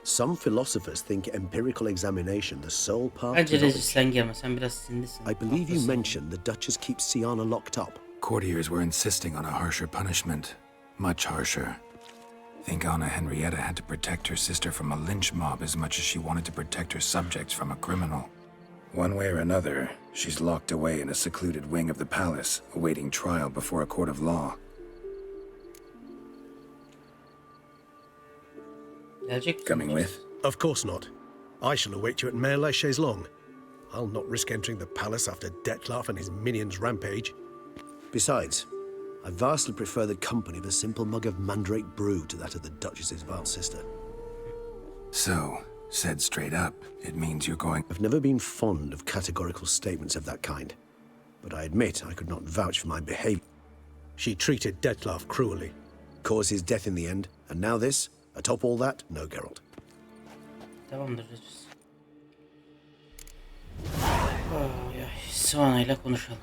[SPEAKER 5] Some philosophers think empirical examination the sole path
[SPEAKER 1] Bence
[SPEAKER 5] to knowledge.
[SPEAKER 1] rezislengi ama sen biraz sindisin.
[SPEAKER 5] I believe you
[SPEAKER 1] Haklısın.
[SPEAKER 5] mentioned the Duchess keeps Siana locked up.
[SPEAKER 2] Courtiers were insisting on a harsher punishment. Much harsher. Think Anna Henrietta had to protect her sister from a lynch mob as much as she wanted to protect her subjects from a criminal. One way or another, she's locked away in a secluded wing of the palace, awaiting trial before a court of law.
[SPEAKER 1] Gelecek
[SPEAKER 2] Coming with?
[SPEAKER 5] Of course not. I shall await you at Mère la Chaise-Longue. I'll not risk entering the palace after Dettlaff and his minions rampage. Besides, I vastly prefer the company of a simple mug of mandrake brew to that of the Duchess's vile sister.
[SPEAKER 2] So, said straight up, it means you're going...
[SPEAKER 5] I've never been fond of categorical statements of that kind, but I admit I could not vouch for my behavior. She treated Dettlaff cruelly, caused his death in the end, and now this? Atop all that, no, Geralt.
[SPEAKER 1] Tamamdır Regis. Sivana ile konuşalım.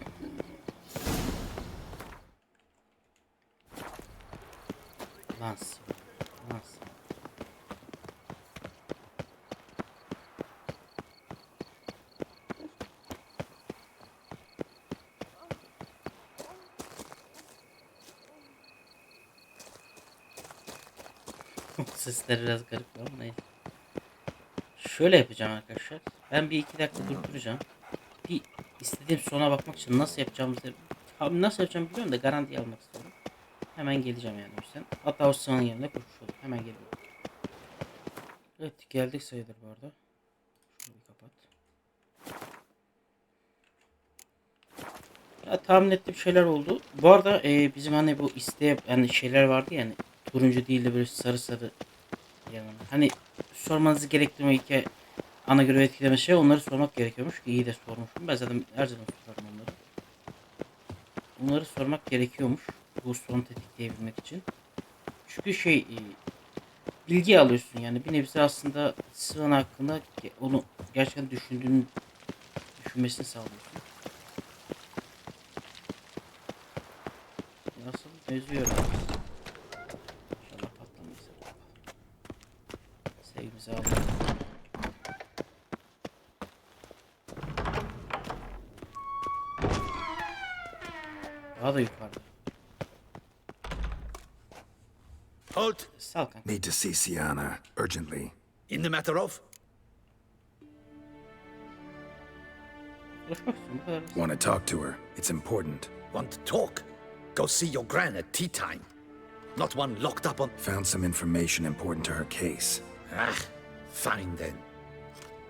[SPEAKER 1] Lans. Sesleri biraz garip ama neyse. Şöyle yapacağım arkadaşlar. Ben bir iki dakika durduracağım. Bir istediğim sona bakmak için nasıl yapacağımızı nasıl yapacağımı biliyorum da garanti almak istiyorum. Hemen geleceğim yani o yüzden. Hatta o sıranın yerine koşmuş oldum. Hemen geliyorum. Evet geldik sayılır bu arada. Şunu bir kapat. Ya tahmin ettiğim şeyler oldu. Bu arada bizim hani bu yani şeyler vardı yani turuncu değil de böyle sarı sarı yanına. Hani sormanızı gerektirme iki ana görev etkileme şey onları sormak gerekiyormuş ki iyi de sormuşum. Ben zaten her zaman sorarım onları. Bunları sormak gerekiyormuş bu sorunu tetikleyebilmek için. Çünkü bilgi alıyorsun yani bir nebze aslında Sivana hakkında onu gerçekten düşünmesini sağlıyorsun. Nasıl özlüyorum. İnşallah patlamayız. Sevgimizi alalım. Daha da yukarıda.
[SPEAKER 9] Halt!
[SPEAKER 1] Sağ ol kanka.
[SPEAKER 2] Need to see Sienna, urgently.
[SPEAKER 9] In the matter of?
[SPEAKER 1] Konuşmak istiyorum bu kadar.
[SPEAKER 2] Want to talk to her. It's important.
[SPEAKER 9] Want to talk? Go see your gran at tea time. Not one locked up on...
[SPEAKER 2] Found some information important to her case.
[SPEAKER 9] Ah, fine then.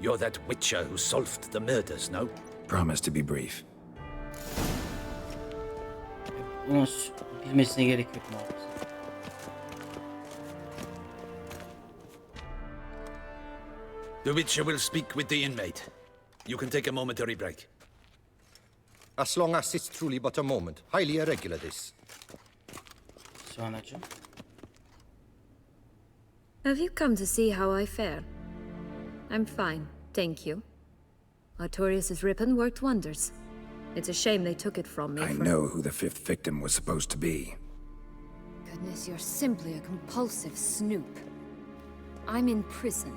[SPEAKER 9] You're that witcher who solved the murders, no?
[SPEAKER 2] Promise to be brief.
[SPEAKER 1] Bunu bilmesine gerek yok muhafız.
[SPEAKER 9] The witcher will speak with the inmate. You can take a momentary break.
[SPEAKER 11] As long as it's truly but a moment. Highly irregular, this.
[SPEAKER 1] Sivanacığım.
[SPEAKER 3] Have you come to see how I fare? I'm fine, thank you. Artorius' ribbon worked wonders. It's a shame they took it from me.
[SPEAKER 2] I know who the fifth victim was supposed to be.
[SPEAKER 3] Goodness, you're simply a compulsive snoop. I'm in prison.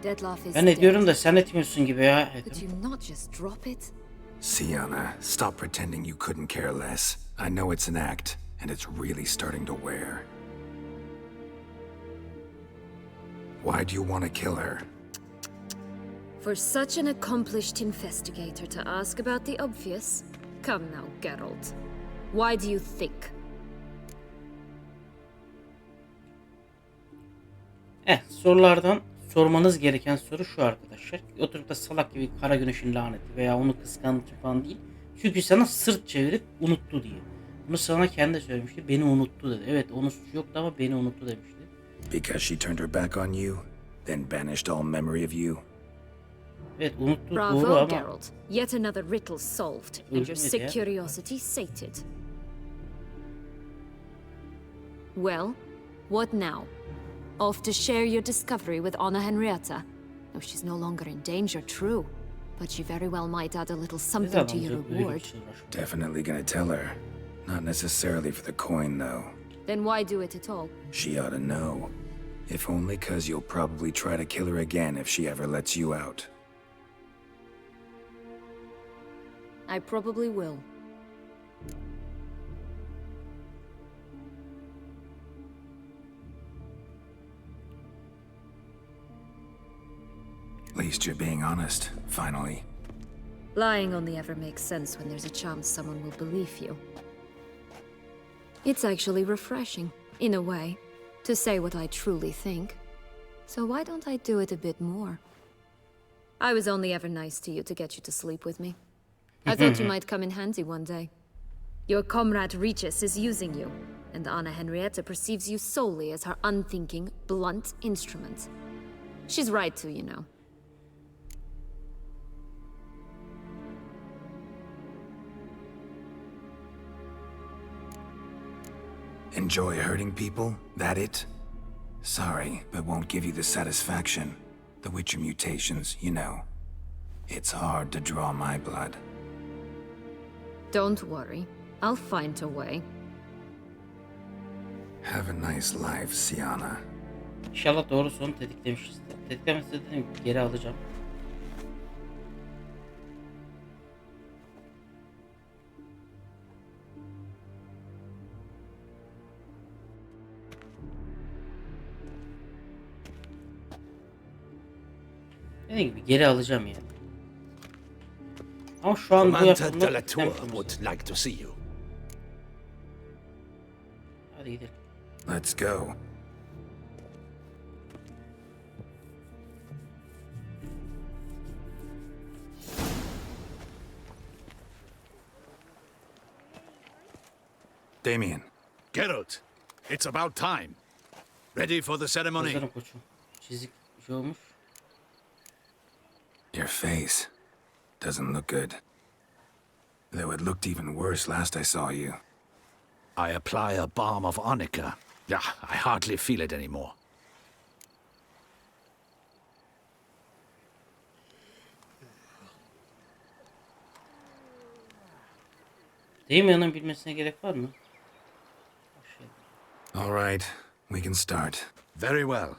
[SPEAKER 3] Dettlaff is
[SPEAKER 1] Ben
[SPEAKER 3] dead.
[SPEAKER 1] ediyorum da sen etmiyorsun gibi ya.
[SPEAKER 3] Could you not just drop it?
[SPEAKER 2] Sienna, stop pretending you couldn't care less. I know it's an act, and it's really starting to wear. Why do you want to kill her?
[SPEAKER 3] For such an accomplished investigator to ask about the obvious? Come now, Geralt. Why do you think?
[SPEAKER 1] Sorulardan sormanız gereken soru şu arkadaşlar. Oturup da salak gibi Kara Güneş'in laneti veya onu kıskandığı falan değil. Çünkü sana sırt çevirip unuttu diye. Bunu sana kendi söylemişti. Beni unuttu dedi. Evet onun suçu yoktu ama beni unuttu demişti.
[SPEAKER 2] Because she turned her back on you, then banished all memory of you?
[SPEAKER 1] Evet unuttu doğru
[SPEAKER 3] Bravo,
[SPEAKER 1] ama
[SPEAKER 3] Geralt. Yet another riddle solved, and your sick curiosity sated. Well, what now? Off to share your discovery with Anna Henrietta? Oh, she's no longer in danger, true. But she very well might add a little something to your reward.
[SPEAKER 2] Definitely gonna tell her. Not necessarily for the coin, though.
[SPEAKER 3] Then why do it at all?
[SPEAKER 2] She ought to know. If only 'cause you'll probably try to kill her again if she ever lets you out.
[SPEAKER 3] I probably will.
[SPEAKER 2] At least you're being honest, finally.
[SPEAKER 3] Lying only ever makes sense when there's a chance someone will believe you. It's actually refreshing, in a way, to say what I truly think. So why don't I do it a bit more? I was only ever nice to you to get you to sleep with me. I thought you might come in handy one day. Your comrade Regis is using you, and Anna Henrietta perceives you solely as her unthinking, blunt instrument. She's right to, you know.
[SPEAKER 2] Enjoy hurting people? That it? Sorry, but won't give you the satisfaction. The Witcher mutations, you know. It's hard to draw my blood.
[SPEAKER 3] Don't worry. I'll find a way.
[SPEAKER 2] Have a nice life, Siana.
[SPEAKER 1] İnşallah doğru sonu tetiklemişiz. Tetiklemezse dedim geri alacağım. Dediğim gibi geri alacağım yani. Ama şu an bu
[SPEAKER 7] Commander de la
[SPEAKER 1] yapımda
[SPEAKER 7] Tour would like to see you.
[SPEAKER 1] Hadi gidelim.
[SPEAKER 2] Let's go. Damien.
[SPEAKER 7] Geralt, it's about time. Ready for the ceremony?
[SPEAKER 1] Hazırım koçum. Çizik şey olmuş.
[SPEAKER 2] Your face doesn't look good. Though it looked even worse last I saw you.
[SPEAKER 7] I apply a balm of arnica. Yeah, I hardly feel it anymore.
[SPEAKER 1] Damien'in bilmesine gerek var mı?
[SPEAKER 2] All right, we can start.
[SPEAKER 7] Very well.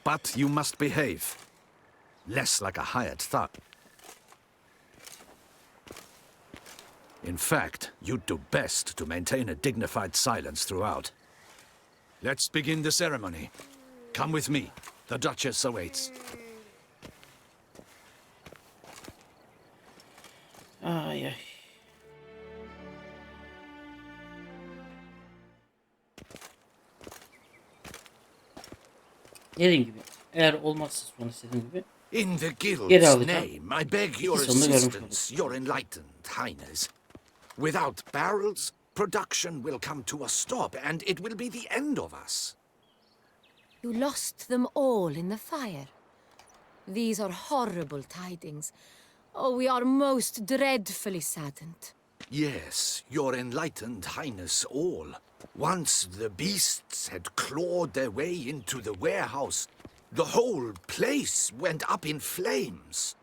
[SPEAKER 7] But you must behave. Less like a hired thug. In fact, you'd do best to maintain a dignified silence throughout. Let's begin the ceremony. Come with me. The Duchess awaits.
[SPEAKER 1] Ay ay. Dediğim gibi eğer olmazsa sonra istediğim gibi
[SPEAKER 7] In the
[SPEAKER 1] geri
[SPEAKER 7] guild's
[SPEAKER 1] alacağım.
[SPEAKER 7] name, I beg your
[SPEAKER 1] İkisini de görmüş olduk.
[SPEAKER 7] assistance, your enlightened highness. Without barrels, production will come to a stop, and it will be the end of us.
[SPEAKER 12] You lost them all in the fire. These are horrible tidings. Oh, we are most dreadfully saddened.
[SPEAKER 7] Yes, your enlightened highness all. Once the beasts had clawed their way into the warehouse, the whole place went up in flames.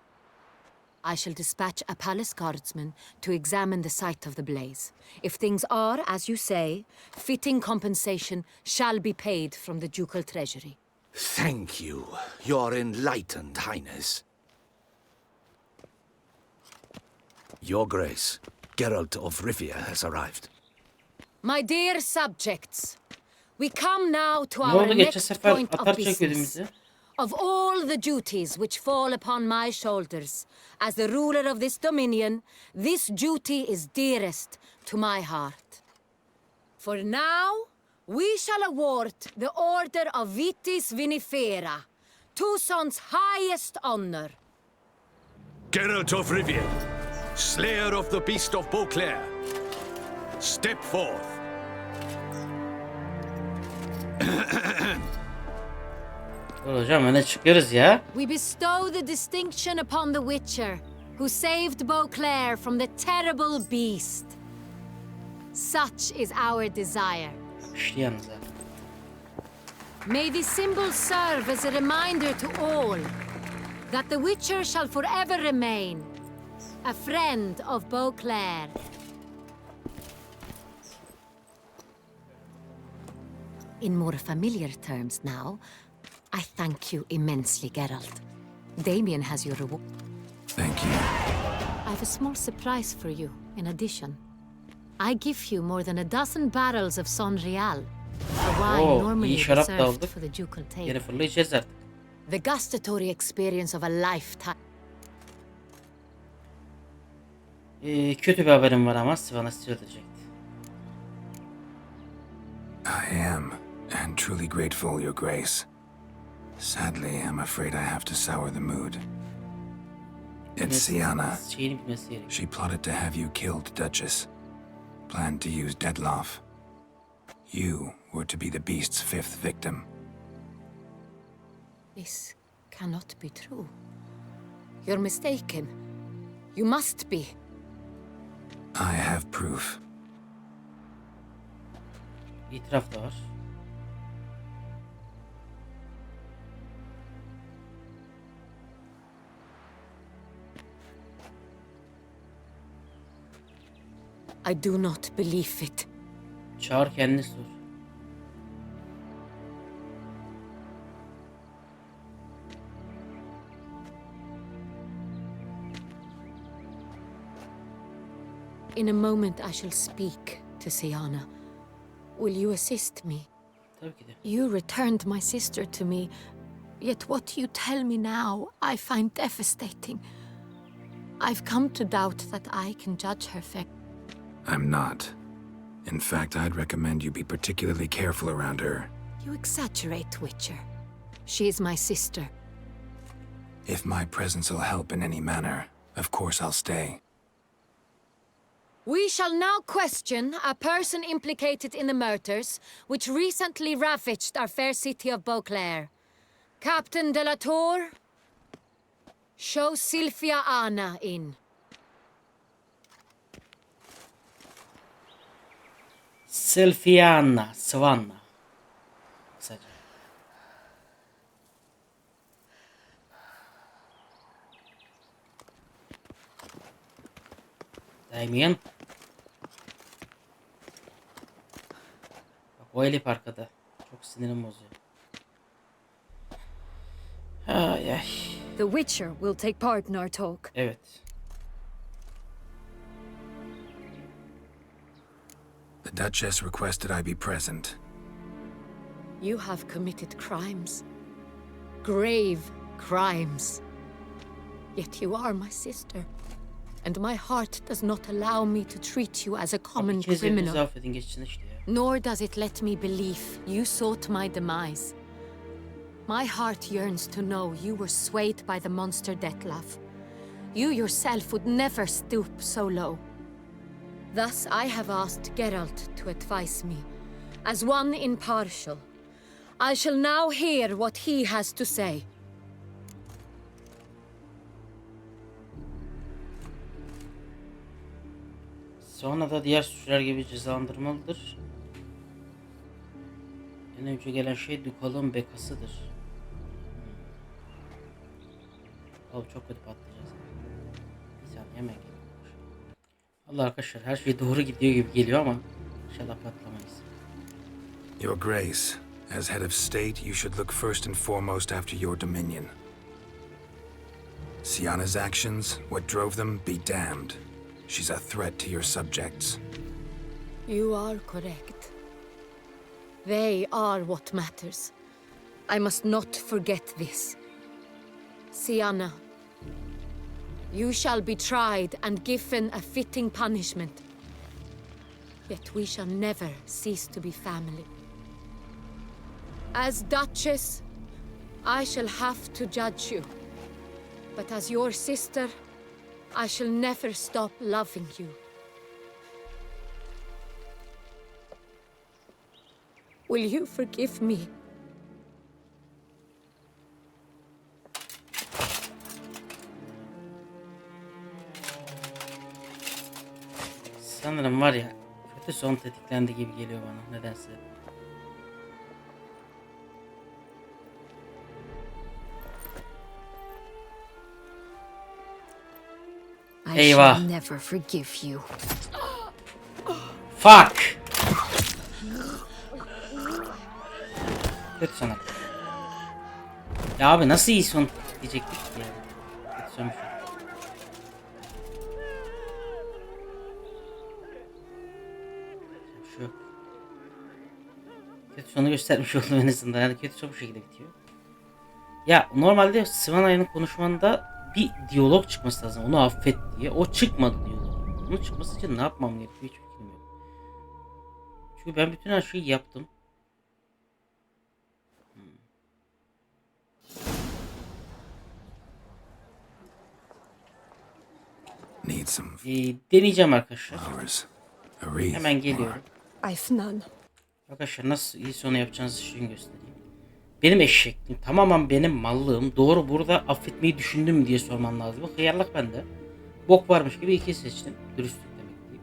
[SPEAKER 12] I shall dispatch a palace guardsman to examine the site of the blaze. If things are, as you say, fitting compensation shall be paid from the ducal treasury.
[SPEAKER 7] Thank you, your enlightened highness. Your Grace, Geralt of Rivia has arrived.
[SPEAKER 12] My dear subjects, we come now to
[SPEAKER 1] Ne
[SPEAKER 12] our
[SPEAKER 1] oldu geçen
[SPEAKER 12] next
[SPEAKER 1] sefer
[SPEAKER 12] point of
[SPEAKER 1] atar
[SPEAKER 12] business.
[SPEAKER 1] çekiyordumuzu.
[SPEAKER 12] Of all the duties which fall upon my shoulders, as the ruler of this dominion, this duty is dearest to my heart. For now, we shall award the Order of Vitis Vinifera, Tucson's highest honor.
[SPEAKER 7] Geralt of Rivia, slayer of the beast of Beauclair, step forth.
[SPEAKER 1] Hocam öne çıkıyoruz ya.
[SPEAKER 12] We bestow the distinction upon the Witcher, who saved Beauclair from the terrible beast. Such is our desire.
[SPEAKER 1] İşte yalnız ha.
[SPEAKER 12] May the symbol serve as a reminder to all that the Witcher shall forever remain a friend of Beauclair. In more familiar terms now, I thank you immensely, Geralt. Damien has your reward.
[SPEAKER 2] Thank you.
[SPEAKER 12] I have a small surprise for you, in addition. I give you more than a dozen barrels of Sonreal, a wine
[SPEAKER 1] Oo,
[SPEAKER 12] normally
[SPEAKER 1] iyi şarap da
[SPEAKER 12] reserved
[SPEAKER 1] aldık.
[SPEAKER 12] for the ducal
[SPEAKER 1] Yine
[SPEAKER 12] table.
[SPEAKER 1] fırlayacağız artık.
[SPEAKER 12] The gustatory experience of a lifetime.
[SPEAKER 1] Kötü bir haberim var ama Sivana sizi öldürecekti.
[SPEAKER 2] I am, and truly grateful, Your Grace. Sadly, I'm afraid I have to sour the mood. It's Siana.
[SPEAKER 1] Şeyini bilmesi gerekiyor.
[SPEAKER 2] She plotted to have you killed, Duchess. Planned to use Deadloff. You were to be the beast's fifth victim.
[SPEAKER 12] This cannot be true. You're mistaken. You must be.
[SPEAKER 2] I have proof.
[SPEAKER 1] İtiraf da var.
[SPEAKER 12] I do not believe it.
[SPEAKER 1] Çağır kendini sor.
[SPEAKER 12] In a moment I shall speak to Siana. Will you assist me?
[SPEAKER 1] Tabii ki de.
[SPEAKER 12] You returned my sister to me, yet what you tell me now I find devastating. I've come to doubt that I can judge her fair.
[SPEAKER 2] I'm not. In fact, I'd recommend you be particularly careful around her.
[SPEAKER 12] You exaggerate, Witcher. She is my sister.
[SPEAKER 2] If my presence will help in any manner, of course I'll stay.
[SPEAKER 12] We shall now question a person implicated in the murders which recently ravaged our fair city of Beauclair. Captain de la Tour, show Sylvia Anna in.
[SPEAKER 1] Sylviana, Svanna. Kısaca. Damien. Bak o Elif arkada. Çok sinirim bozuyor. Ay ay.
[SPEAKER 13] The Witcher will take part in our talk.
[SPEAKER 1] Evet.
[SPEAKER 2] The Duchess requested I be present.
[SPEAKER 12] You have committed crimes. Grave crimes. Yet you are my sister. And my heart does not allow me to treat you as a common criminal.
[SPEAKER 1] Affedin geçsin işte ya.
[SPEAKER 12] Nor does it let me believe you sought my demise. My heart yearns to know you were swayed by the monster Dettlaff. You yourself would never stoop so low. Thus I have asked Geralt to advise me, as one impartial. I shall now hear what he has to say.
[SPEAKER 1] Sonra da diğer suçlar gibi cezalandırmalıdır. En önce gelen şey Dukal'ın bekasıdır. Oğlum çok kötü patlayacağız. Bir saniye hemen geliyor. Allah arkadaşlar her şey doğru gidiyor gibi geliyor ama inşallah patlamayız.
[SPEAKER 2] Your Grace, as head of state, you should look first and foremost after your dominion. Siana's actions, what drove them, be damned. She's a threat to your subjects.
[SPEAKER 12] You are correct. They are what matters. I must not forget this. Siana, you shall be tried and given a fitting punishment. Yet we shall never cease to be family. As Duchess, I shall have to judge you. But as your sister, I shall never stop loving you. Will you forgive me?
[SPEAKER 1] Sanırım var ya kötü son tetiklendi gibi geliyor bana nedense.
[SPEAKER 13] I
[SPEAKER 1] Eyvah.
[SPEAKER 13] shall never forgive you.
[SPEAKER 1] Fuck. Kötü son. Ya abi nasıl iyi son diyecektik ki ya. Kötü son bir şey. Şu. Kötü sonu göstermiş oldum en azından. Yani kötü son bu şekilde bitiyor. Ya normalde Svanaya'nın konuşmanda bir diyalog çıkması lazım. Onu affet diye. O çıkmadı diyalog. Bunun çıkması için ne yapmam gerekiyor hiç fikrim yok. Çünkü ben bütün her şeyi yaptım.
[SPEAKER 2] Need some
[SPEAKER 1] Deneyeceğim arkadaşlar.
[SPEAKER 2] flowers. A wreath.
[SPEAKER 1] Hemen geliyorum.
[SPEAKER 13] I've none.
[SPEAKER 1] Arkadaşlar nasıl iyi sonu yapacağınızı şimdi göstereyim. Benim eşekliğim tamamen benim mallığım. Doğru, burada affetmeyi düşündüm mü diye sorman lazım. Hıyarlık bende. Bok varmış gibi iki seçtim. Dürüstlük demek değil.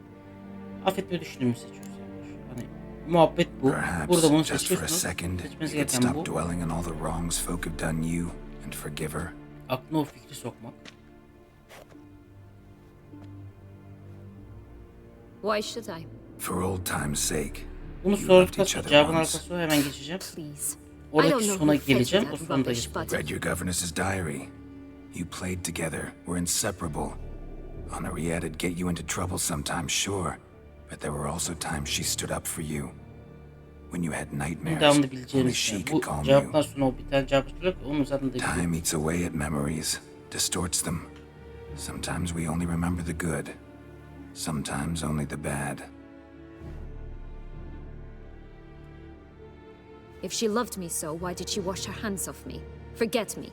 [SPEAKER 1] Affetmeyi düşündüğümü seçiyoruz. Hani muhabbet bu.
[SPEAKER 2] Perhaps
[SPEAKER 1] Burada bunu
[SPEAKER 2] just for a
[SPEAKER 1] seçiyorsunuz.
[SPEAKER 2] second,
[SPEAKER 1] Seçmeniz
[SPEAKER 2] you could
[SPEAKER 1] gereken
[SPEAKER 2] stop
[SPEAKER 1] bu.
[SPEAKER 2] dwelling on all the wrongs folk have done you and forgive her.
[SPEAKER 1] Aklına o fikri sokmak.
[SPEAKER 3] Why should I?
[SPEAKER 2] For old time's sake.
[SPEAKER 1] Bunu
[SPEAKER 2] You loved
[SPEAKER 1] sorduktan
[SPEAKER 2] each
[SPEAKER 1] sonra
[SPEAKER 2] other
[SPEAKER 1] cevabın
[SPEAKER 2] once.
[SPEAKER 1] arkasına hemen geçeceğim.
[SPEAKER 3] Please. I
[SPEAKER 1] Oradaki
[SPEAKER 3] don't know
[SPEAKER 1] sona
[SPEAKER 3] who fed you
[SPEAKER 1] geleceğim. O
[SPEAKER 3] that
[SPEAKER 1] sonda
[SPEAKER 3] rubbish,
[SPEAKER 1] geçeceğim.
[SPEAKER 3] but
[SPEAKER 2] Read your governess's diary. You played together, were inseparable. Henriette had get you into trouble sometimes, sure. But there were also times she stood up for you. When you had nightmares,
[SPEAKER 1] Devamlı
[SPEAKER 2] only
[SPEAKER 1] bileceğiniz
[SPEAKER 2] she
[SPEAKER 1] şey.
[SPEAKER 2] could
[SPEAKER 1] Bu
[SPEAKER 2] calm
[SPEAKER 1] cevaptan
[SPEAKER 2] you.
[SPEAKER 1] sonra o bir tane cevap soracak. Onun üzerinde de biliyorum.
[SPEAKER 2] Time eats away at memories, distorts them. Sometimes we only remember the good. Sometimes only the bad.
[SPEAKER 3] if she loved me so, why did she wash her hands off me? Forget me?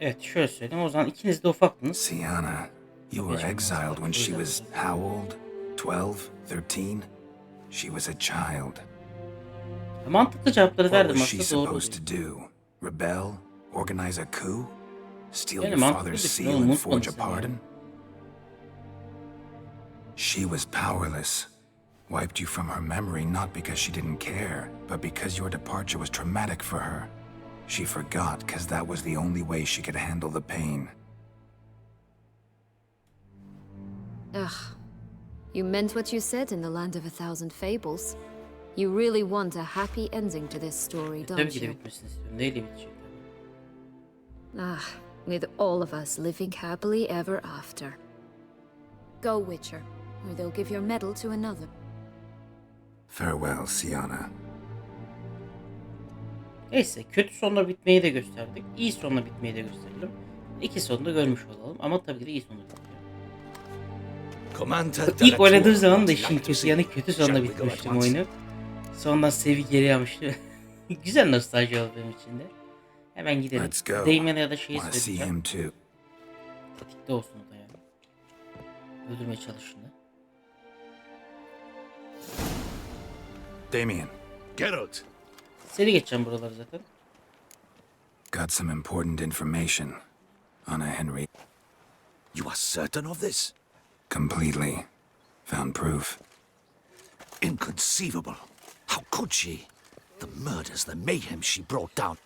[SPEAKER 1] Evet, şöyle söyleyeyim. O zaman ikiniz de ufaktınız.
[SPEAKER 2] Sienna, you were exiled when she was how old? 12? 13? She was a child.
[SPEAKER 1] Mantıklı cevapları
[SPEAKER 2] What
[SPEAKER 1] verdim
[SPEAKER 2] was she
[SPEAKER 1] aslında, doğru.
[SPEAKER 2] supposed to do? Rebel? Organize a coup? Steal
[SPEAKER 1] Yani
[SPEAKER 2] your
[SPEAKER 1] mantıklı
[SPEAKER 2] father's
[SPEAKER 1] bir şey,
[SPEAKER 2] seal
[SPEAKER 1] oğlum,
[SPEAKER 2] and
[SPEAKER 1] unutmadın
[SPEAKER 2] forge a
[SPEAKER 1] sen yani.
[SPEAKER 2] pardon? She was powerless. Wiped you from her memory not because she didn't care, but because your departure was traumatic for her. She forgot because that was the only way she could handle the pain.
[SPEAKER 3] Ugh. You meant what you said in the land of a thousand fables. You really want a happy ending to this story,
[SPEAKER 1] Tabii
[SPEAKER 3] don't
[SPEAKER 1] ki de
[SPEAKER 3] you?
[SPEAKER 1] bitmesini istiyorum. Neyle bitecek?
[SPEAKER 3] Ah, with all of us living happily ever after. Go, Witcher, or they'll give your medal to another.
[SPEAKER 2] Farewell, Sienna.
[SPEAKER 1] Neyse, kötü sonla bitmeyi de gösterdik. İyi sonla bitmeyi de gösterelim. İki sonunu da görmüş olalım. Ama tabii ki de iyi sonla bitmiyor. İlk oynadığım zaman da işin kötü yani kötü sonla bitmiştim oyunu. Sondan sevi geri almıştı. Güzel nostalji oldu benim için de. Hemen gidelim.
[SPEAKER 2] Let's go.
[SPEAKER 1] Değmene ya da şeyi
[SPEAKER 2] Want to see
[SPEAKER 1] söyleyeceğim.
[SPEAKER 2] him too.
[SPEAKER 1] Tetikte olsun o da yani. Öldürmeye çalıştığında.
[SPEAKER 2] Damien,
[SPEAKER 7] Geralt,
[SPEAKER 1] Seri geçeceğim buraları zaten.
[SPEAKER 2] got some important information on a Henry.
[SPEAKER 7] you are certain of this?
[SPEAKER 2] Completely. Found proof.
[SPEAKER 7] Inconceivable. How could she? The murders, the mayhem she brought down.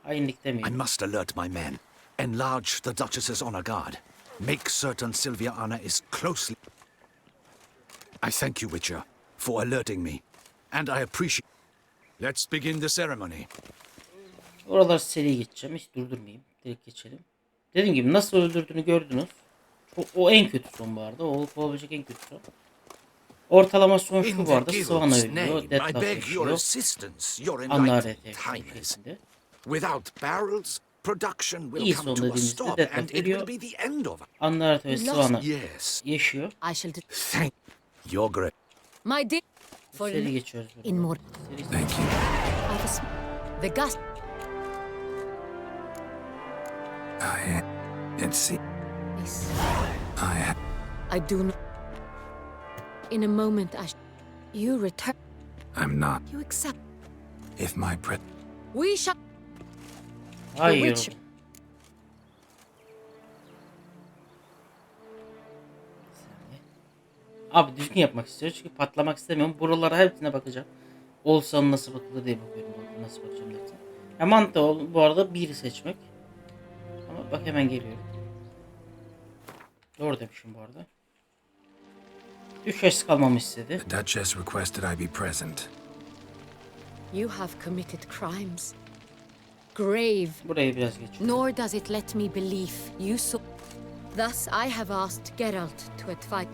[SPEAKER 1] Hainlik
[SPEAKER 7] I
[SPEAKER 1] demeyin.
[SPEAKER 7] must alert my men. Enlarge the Duchess's honor guard. Make certain Sylvia Anna is closely... I thank you, Witcher, for alerting me. And I appreciate... Let's begin the ceremony.
[SPEAKER 1] Oralar seri geçeceğim. Hiç durdurmayayım. Direkt geçelim. Dediğim gibi nasıl öldürdüğünü gördünüz. O en kötü son bu arada. O olup olabilecek en kötü son. Ortalama son şu bu arada. Swana ölüyor. Deathlock yaşıyor. Anlar şeklinde.
[SPEAKER 7] Without barrels, production
[SPEAKER 1] İyi
[SPEAKER 7] will
[SPEAKER 1] son
[SPEAKER 7] come to a
[SPEAKER 1] dediğimizde
[SPEAKER 7] stop
[SPEAKER 1] Deathlock
[SPEAKER 7] and it will
[SPEAKER 1] ölüyor.
[SPEAKER 7] be the end of it.
[SPEAKER 1] Anlar ve Swana
[SPEAKER 7] Yes.
[SPEAKER 1] yaşıyor.
[SPEAKER 12] I shall do
[SPEAKER 7] Thank you're great.
[SPEAKER 12] my dear. For
[SPEAKER 1] Seri geçiyoruz. burada.
[SPEAKER 12] in more.
[SPEAKER 1] Seri-
[SPEAKER 2] Thank you.
[SPEAKER 12] I was the gust.
[SPEAKER 2] It's...
[SPEAKER 12] This.
[SPEAKER 2] I...
[SPEAKER 12] I do not. In a moment, you return.
[SPEAKER 2] I'm not.
[SPEAKER 12] You accept.
[SPEAKER 2] If my
[SPEAKER 12] We shall.
[SPEAKER 1] Hayır.
[SPEAKER 12] Witcher.
[SPEAKER 1] Abi düzgün yapmak istiyorum çünkü patlamak istemiyorum. Buralara hepsine bakacağım. Olsam nasıl bakılır diye bakıyorum. Nasıl bakacağım dersen. Mantığı bu arada biri seçmek. Ama bak hemen geliyorum. Doğru demişim bu arada. 3 yaş kalmamı istedi.
[SPEAKER 2] The Duchess requested I be present.
[SPEAKER 12] You have committed crimes. Grave.
[SPEAKER 1] Burayı biraz geçiyorum.
[SPEAKER 12] Nor does it let me believe you so. Thus, I have asked Geralt to advise.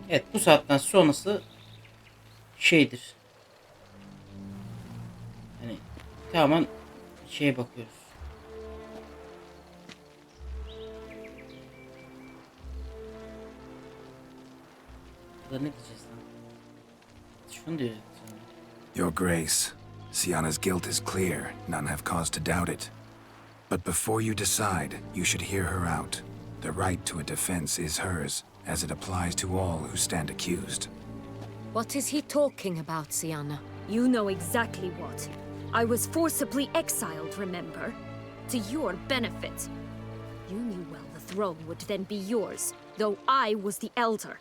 [SPEAKER 1] Evet, bu saatten sonrası şeydir. Yani tamamen şeye bakıyoruz. burada ne diyeceğiz lan? Şunu diyor sana.
[SPEAKER 2] Your Grace, Sienna's guilt is clear. None have cause to doubt it. But before you decide, you should hear her out. The right to a defense is hers, as it applies to all who stand accused.
[SPEAKER 12] What is he talking about, Sienna?
[SPEAKER 13] You know exactly what. I was forcibly exiled, remember? To your benefit. You knew well the throne would then be yours, though I was the elder.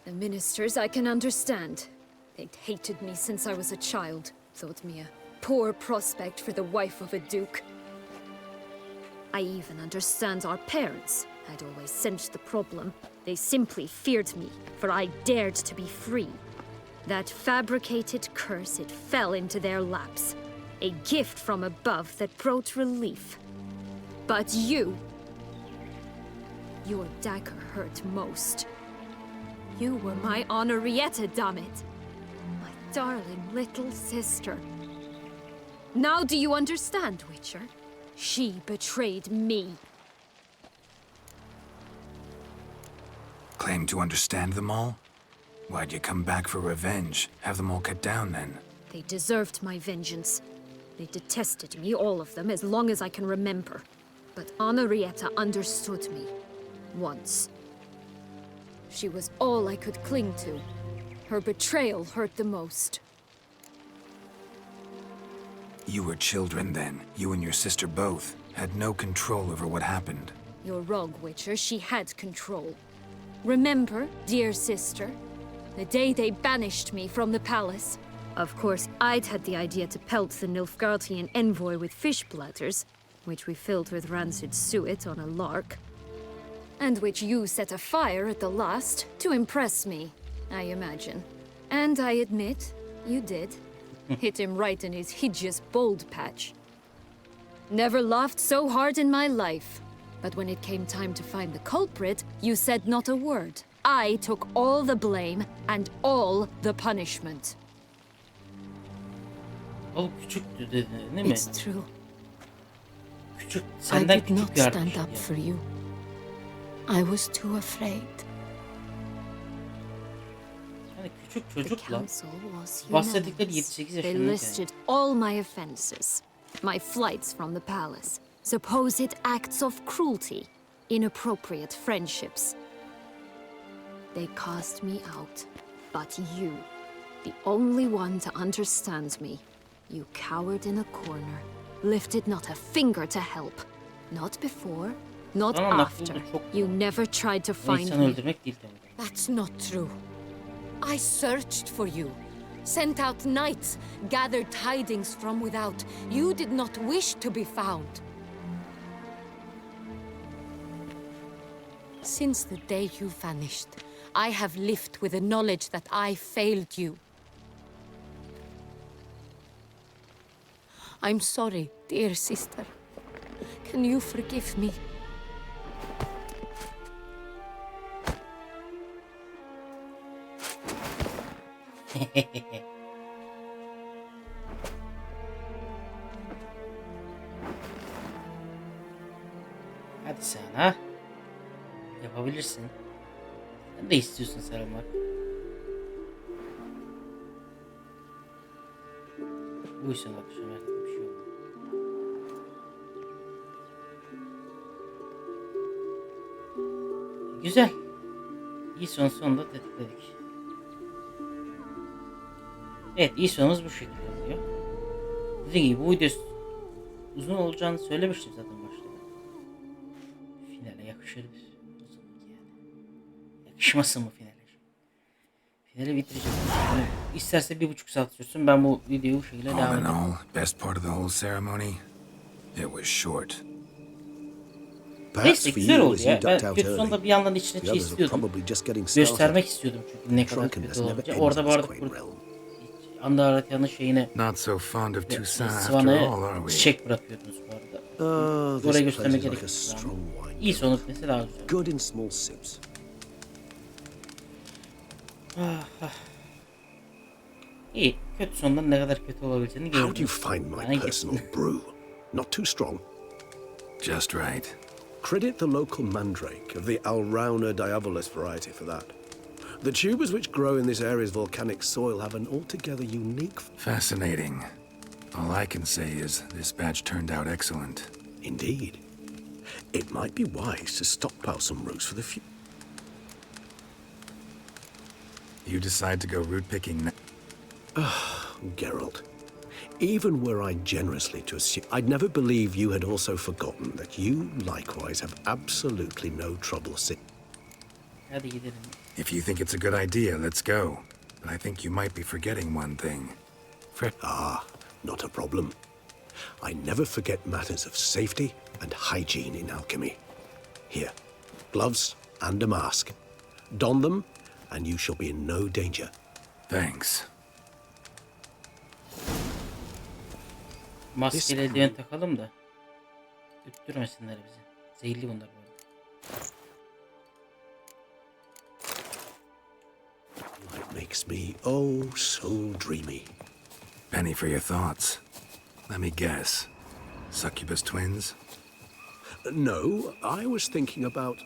[SPEAKER 13] The ministers I can understand. They'd hated me since I was a child, thought me a poor prospect for the wife of a duke. I even understand our parents. I'd always sensed the problem. They simply feared me, for I dared to be free. That fabricated curse, it fell into their laps. A gift from above that brought relief. But you... Your dagger hurt most. You were my Honorrietta, damn it. My darling little sister. Now do you understand, Witcher? She betrayed me.
[SPEAKER 2] Claim to understand them all? Why'd you come back for revenge? Have them all cut down then?
[SPEAKER 13] They deserved my vengeance. They detested me, all of them, as long as I can remember. But Honorrietta understood me. Once. She was all I could cling to. Her betrayal hurt the most.
[SPEAKER 2] You were children then. You and your sister both had no control over what happened.
[SPEAKER 13] You're wrong, Witcher. She had control. Remember, dear sister, the day they banished me from the palace? Of course, I'd had the idea to pelt the Nilfgaardian envoy with fish bladders, which we filled with rancid suet on a lark, and which you set afire at the last to impress me, I imagine. And I admit, you did. Hit him right in his hideous bald patch. Never laughed so hard in my life. But when it came time to find the culprit, you said not a word. I took all the blame and all the punishment.
[SPEAKER 1] O küçüktü dedi, değil mi?
[SPEAKER 13] It's true.
[SPEAKER 1] Küçük,
[SPEAKER 13] I
[SPEAKER 1] senden
[SPEAKER 13] did
[SPEAKER 1] küçük
[SPEAKER 13] not
[SPEAKER 1] yardım
[SPEAKER 13] stand up for you. I was too afraid.
[SPEAKER 1] Yani küçük
[SPEAKER 13] The
[SPEAKER 1] çocukla
[SPEAKER 13] council was
[SPEAKER 1] bahsettikleri
[SPEAKER 13] unanimous.
[SPEAKER 1] 7-8
[SPEAKER 13] They
[SPEAKER 1] yaşında.
[SPEAKER 13] listed all my offenses. My flights from the palace. Supposed acts of cruelty. Inappropriate friendships. They cast me out. But you, the only one to understand me, you cowered in a corner, lifted not a finger to help. Not before, not
[SPEAKER 1] Tamam,
[SPEAKER 13] after.
[SPEAKER 1] aklımda çok
[SPEAKER 13] You never tried to
[SPEAKER 1] o
[SPEAKER 13] find
[SPEAKER 1] insanı
[SPEAKER 13] me.
[SPEAKER 1] öldürmek değil tabii.
[SPEAKER 12] That's not true. I searched for you, sent out knights, gathered tidings from without. You did not wish to be found. Since the day you vanished, I have lived with the knowledge that I failed you. I'm sorry, dear sister. Can you forgive me?
[SPEAKER 1] Hadi sen ha. Yapabilirsin. Sen de istiyorsun selamlar. Buyursun akşam bir şey oldu. Güzel. İyi son sonunda tetikledik. Evet, iyi sonumuz bu şekilde oluyor. Dediğim gibi bu video uzun olacağını söylemiştim zaten başta. Finale yakışır bir uzunluk yani. Yakışmasın mı finale? Finale bitireceğiz. Yani isterse 1,5 saat sürsün, ben bu videoyu bu şekilde
[SPEAKER 2] All
[SPEAKER 1] devam
[SPEAKER 2] in
[SPEAKER 1] edeyim.
[SPEAKER 2] all, best part of the whole ceremony, it was short.
[SPEAKER 5] Perhaps
[SPEAKER 1] Neyse
[SPEAKER 5] for
[SPEAKER 1] güzel
[SPEAKER 5] you,
[SPEAKER 1] oldu
[SPEAKER 5] as you
[SPEAKER 1] ya. Ben
[SPEAKER 5] ducked out
[SPEAKER 1] kötü sonunda
[SPEAKER 5] early,
[SPEAKER 1] bir yandan içine
[SPEAKER 5] the
[SPEAKER 1] şey
[SPEAKER 5] others were
[SPEAKER 1] istiyordum.
[SPEAKER 5] probably just getting started.
[SPEAKER 1] Göstermek istiyordum çünkü ne kadar
[SPEAKER 5] Drunkenness
[SPEAKER 1] kötü
[SPEAKER 5] never
[SPEAKER 1] olunca.
[SPEAKER 5] ends in
[SPEAKER 1] Orada
[SPEAKER 5] this
[SPEAKER 1] vardı
[SPEAKER 5] quaint
[SPEAKER 1] burada.
[SPEAKER 5] realm.
[SPEAKER 1] Andaratyanın şeyine
[SPEAKER 2] Not so fond of Toussaint after
[SPEAKER 1] Sıvana'ya
[SPEAKER 2] all, are we?
[SPEAKER 1] çiçek bırakıyordunuz bu arada.
[SPEAKER 5] Ah, this
[SPEAKER 1] Oraya
[SPEAKER 5] place
[SPEAKER 1] göstermek
[SPEAKER 5] is like a
[SPEAKER 1] gerekir.
[SPEAKER 5] strong wine.
[SPEAKER 1] İyi son bitmesi daha güzel.
[SPEAKER 5] Good in small sips.
[SPEAKER 1] İyi. Kötü sondan ne kadar kötü olabileceğini
[SPEAKER 5] How do you
[SPEAKER 1] gördüm.
[SPEAKER 5] find my
[SPEAKER 1] Yani
[SPEAKER 5] personal brew? Not too strong.
[SPEAKER 2] Just right.
[SPEAKER 5] Credit the local mandrake of the Alrauna diabolus variety for that. The tubers which grow in this area's volcanic soil have an altogether unique...
[SPEAKER 2] Fascinating. All I can say is this batch turned out excellent.
[SPEAKER 5] Indeed. It might be wise to stockpile some roots for the future.
[SPEAKER 2] You decide to go root picking
[SPEAKER 5] Geralt. Even were I generously to assume, I'd never believe you had also forgotten that you likewise have absolutely no trouble
[SPEAKER 1] Hadi gidelim.
[SPEAKER 2] If you think it's a good idea, let's go. But I think you might be forgetting one thing.
[SPEAKER 5] Not a problem. I never forget matters of safety and hygiene in alchemy. Here, gloves and a mask. Don them, and you shall be in no danger.
[SPEAKER 2] Thanks.
[SPEAKER 1] Maskeli eldiven takalım da üttürmesinler bizi. Zehirli bunlar bu arada.
[SPEAKER 5] It makes me oh so dreamy.
[SPEAKER 2] Penny for your thoughts. Let me guess. Succubus twins?
[SPEAKER 5] No, I was thinking about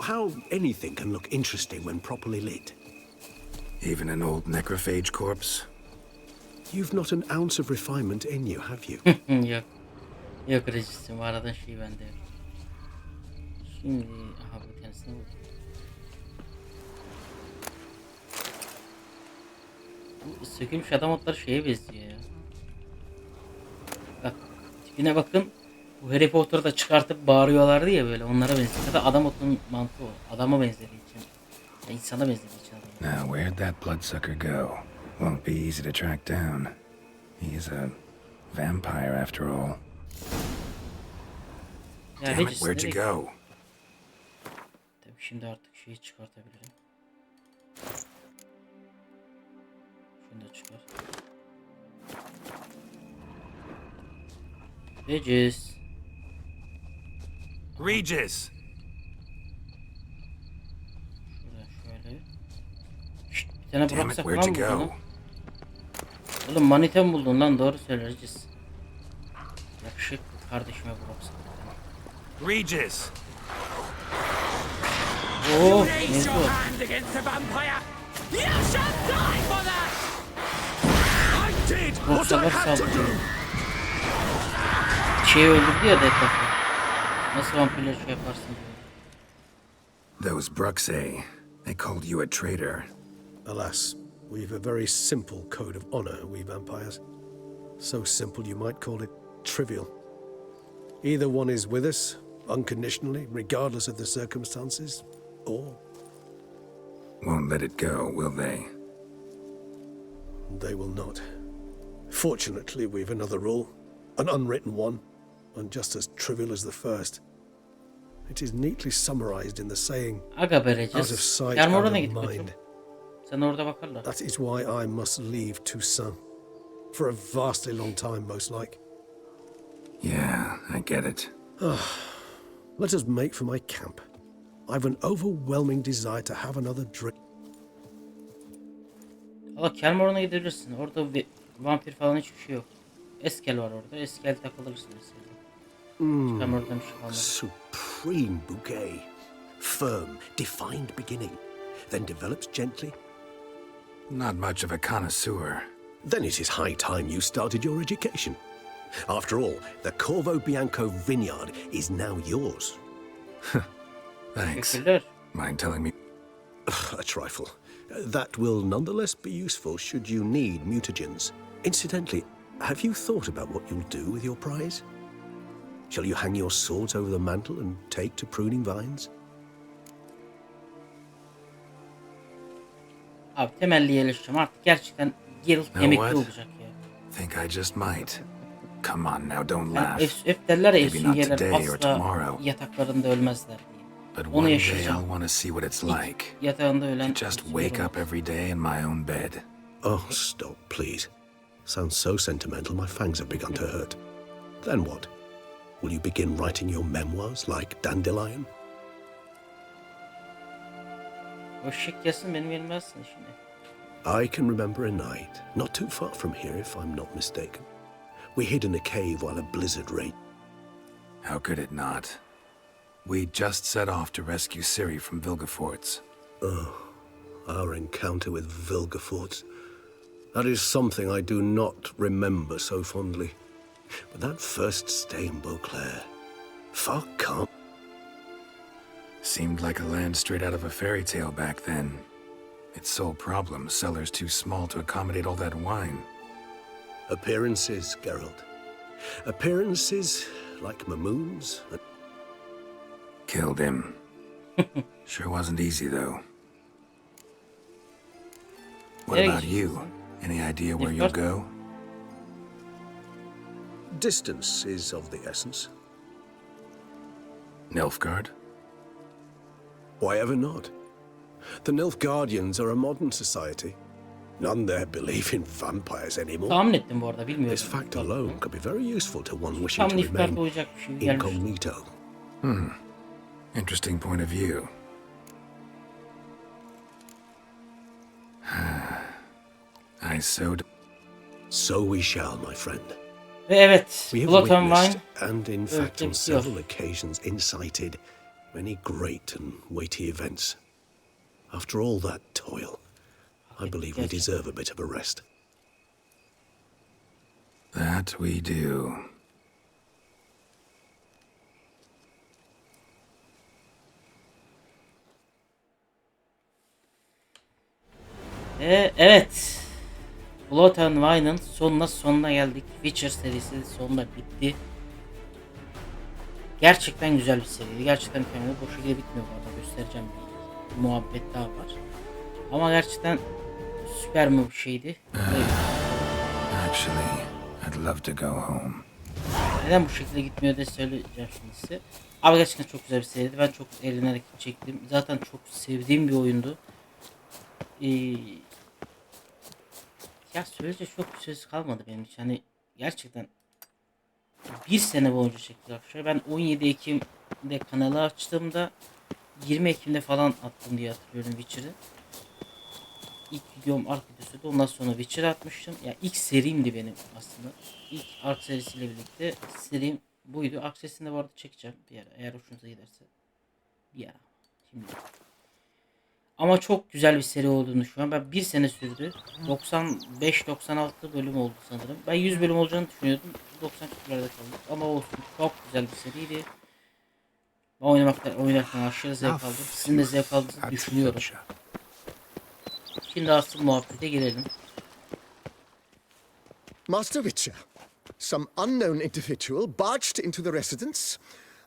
[SPEAKER 5] how anything can look interesting when properly lit.
[SPEAKER 2] Even an old necrophage corpse?
[SPEAKER 5] You've not an ounce of refinement in you, have you?
[SPEAKER 1] Yok. Yok rejisim. Bu aradan şey bende yok. Şimdi aha bu tanesini vurdum. Bu sökülmüş adam otları şeye benziyor ya. Bak tipine bakın. Bu Harry Potter'da çıkartıp bağırıyorlardı ya böyle, onlara benziyor. Ya da adam otunun mantığı o. Adama benzediği için. Ya insana benzediği için.
[SPEAKER 2] Now where'd that bloodsucker go? Won't be easy to track down. He's a vampire after all.
[SPEAKER 1] Ya
[SPEAKER 2] Damn it, where'd you go?
[SPEAKER 1] Tabii şimdi artık şeyi çıkartabilirim. Şunu da çıkar. Regis.
[SPEAKER 2] Regis!
[SPEAKER 1] Şuradan şöyle. Şşt, bir tane
[SPEAKER 2] Damn it,
[SPEAKER 1] bıraksak
[SPEAKER 2] where'd
[SPEAKER 1] lan
[SPEAKER 2] you
[SPEAKER 1] buldun
[SPEAKER 2] go?
[SPEAKER 1] lan. Oğlum manita mı buldun lan, doğru söyle Regis. Yakışıklı kardeşime bıraksak.
[SPEAKER 2] Regis!
[SPEAKER 1] Oh, ne bu? Bu sefer saldırıyor. Şey öldürdü ya Deadlock'ı. Nasıl vampirler şey yaparsın diyor.
[SPEAKER 2] Those Bruxay, they called you a traitor.
[SPEAKER 5] Alas, we've a very simple code of honor, we vampires. So simple you might call it trivial. Either one is with us, unconditionally, regardless of the circumstances, or...
[SPEAKER 2] Won't let it go, will they?
[SPEAKER 5] They will not. Fortunately, we've another rule, an unwritten one, and just as trivial as the first. It is neatly summarized in the saying,
[SPEAKER 1] Aga be Regis.
[SPEAKER 5] out of sight,
[SPEAKER 1] Yarın
[SPEAKER 5] out
[SPEAKER 1] orada
[SPEAKER 5] of
[SPEAKER 1] git koçum.
[SPEAKER 5] mind.
[SPEAKER 1] Sen orada bakarlar.
[SPEAKER 5] That is why I must leave Toussaint. For a vastly long time, most like.
[SPEAKER 2] Yeah, I get it.
[SPEAKER 5] Let us make for my camp. I've an overwhelming desire to have another drink.
[SPEAKER 1] Valla Kelmoran'a gidebilirsin. Orada vampir falan hiçbir şey yok. Eskel var orada. Eskel takılırsın mesela. Çıkam oradan bir şey kalmaz.
[SPEAKER 5] Supreme bouquet. Firm, defined beginning. Then develops gently.
[SPEAKER 2] Not much of a connoisseur.
[SPEAKER 5] Then it is high time you started your education. After all, the Corvo Bianco vineyard is now yours.
[SPEAKER 2] Thanks.
[SPEAKER 1] Teşekkürler.
[SPEAKER 2] Mind telling me?
[SPEAKER 5] A trifle. That will nonetheless be useful should you need mutagens. Incidentally, have you thought about what you'll do with your prize? Shall you hang your swords over the mantle and take to pruning vines?
[SPEAKER 1] Abi temelli yerleşeceğim artık, gerçekten Geralt
[SPEAKER 2] Know
[SPEAKER 1] emekli
[SPEAKER 2] what?
[SPEAKER 1] olacak ya.
[SPEAKER 2] Think I just might. Come on now, don't
[SPEAKER 1] Yani
[SPEAKER 2] laugh.
[SPEAKER 1] hep derler ya
[SPEAKER 2] Maybe not
[SPEAKER 1] efsunyeler
[SPEAKER 2] today or
[SPEAKER 1] asla
[SPEAKER 2] tomorrow.
[SPEAKER 1] yataklarında ölmezler diye.
[SPEAKER 2] But
[SPEAKER 1] Onu
[SPEAKER 2] one day
[SPEAKER 1] yaşayacağım.
[SPEAKER 2] I'll want to see what it's like.
[SPEAKER 1] Yatağında ölen
[SPEAKER 2] To just
[SPEAKER 1] efsunyeler
[SPEAKER 2] wake up
[SPEAKER 1] olmaz.
[SPEAKER 2] every day in my own bed.
[SPEAKER 5] Oh, stop, please. Sounds so sentimental, my fangs have begun to hurt. Then what? Will you begin writing your memoirs like Dandelion?
[SPEAKER 1] O şık gelsin benim yerime alsın şimdi.
[SPEAKER 5] I can remember a night, not too far from here if I'm not mistaken. We hid in a cave while a blizzard raged.
[SPEAKER 2] How could it not? We just set off to rescue Ciri from Vilgefortz.
[SPEAKER 5] our encounter with Vilgefortz. That is something I do not remember so fondly. But that first stay in Beauclair, far calm.
[SPEAKER 2] Seemed like a land straight out of a fairy tale back then. Its sole problem, cellars too small to accommodate all that wine.
[SPEAKER 5] Appearances, Geralt. Appearances like Mamoon's.
[SPEAKER 2] Killed him. Sure wasn't easy, though. What about you? Any idea where you'll go?
[SPEAKER 5] Distance is of the essence.
[SPEAKER 2] Nilfgaard?
[SPEAKER 5] Why ever not? The Nilfgaardians are a modern society. None there believe in vampires anymore.
[SPEAKER 1] Tahmin ettim bu arada, bilmiyordum.
[SPEAKER 5] This fact alone could be very useful to one wishing
[SPEAKER 1] Tam
[SPEAKER 5] to
[SPEAKER 1] Nilfgaard
[SPEAKER 5] remain
[SPEAKER 1] olacak bir şey gelmiş.
[SPEAKER 5] incognito.
[SPEAKER 2] Interesting point of view. I sewed.
[SPEAKER 5] So we shall, my friend.
[SPEAKER 1] Ve evet,
[SPEAKER 5] We have
[SPEAKER 1] Blood and
[SPEAKER 5] witnessed,
[SPEAKER 1] Wine
[SPEAKER 5] and in fact
[SPEAKER 1] böylelikle
[SPEAKER 5] on
[SPEAKER 1] bitiyor.
[SPEAKER 5] several occasions incited, many great and weighty events. After all that toil, I believe we deserve a bit of a rest.
[SPEAKER 2] That we do.
[SPEAKER 1] Evet. Blood and Wine'ın sonuna geldik. Witcher serisi sonunda bitti. Gerçekten güzel bir seriydi. Gerçekten mükemmel. Bu şekilde bitmiyor bu arada. Göstereceğim bir muhabbet daha var. Ama gerçekten süper bir şeydi.
[SPEAKER 2] Actually, I'd love to go home.
[SPEAKER 1] Neden bu şekilde gitmiyor diye söyleyeceğim şimdi size. Ama gerçekten çok güzel bir seriydi. Ben çok eğlenerek çektim. Zaten çok sevdiğim bir oyundu. Ya söyleyecek çok söz kalmadı benim için. Hani gerçekten bir sene boyunca çektik arkadaşlar. Ben 17 Ekim'de kanalı açtığımda 20 Ekim'de falan attım diye hatırlıyorum Witcher'ı. İlk videom Ark videosuydu. Ondan sonra Witcher atmıştım. Ya ilk serimdi benim aslında. İlk Ark serisiyle birlikte serim buydu. Ark serisini de bu arada çekeceğim bir ara. Eğer hoşunuza giderse. Bir ara. Şimdi. Ama çok güzel bir seri olduğunu şu an. Ben bir sene sürdü. 95-96 bölüm oldu sanırım. Ben 100 bölüm olacağını düşünüyordum. 90 küsürlerde kaldık. Ama olsun. Çok güzel bir seriydi. Ben oynarken aşırı zevk aldım. Sizin de zevk aldığınızı düşünüyorum. Şimdi asıl muhabbete gelelim.
[SPEAKER 14] Master Witcher, some unknown individual barged into the residence.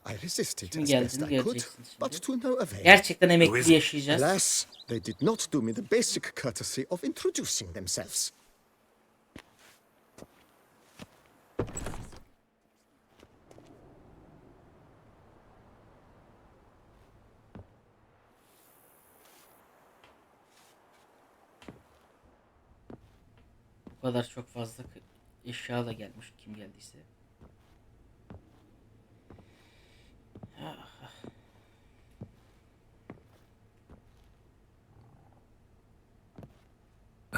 [SPEAKER 14] I resisted as best I could, but to no avail.
[SPEAKER 1] Gerçekten emekli yaşayacağız.
[SPEAKER 14] Alas, they did not do me the basic courtesy of introducing themselves.
[SPEAKER 1] Bu kadar çok fazla eşya da gelmiş kim geldiyse.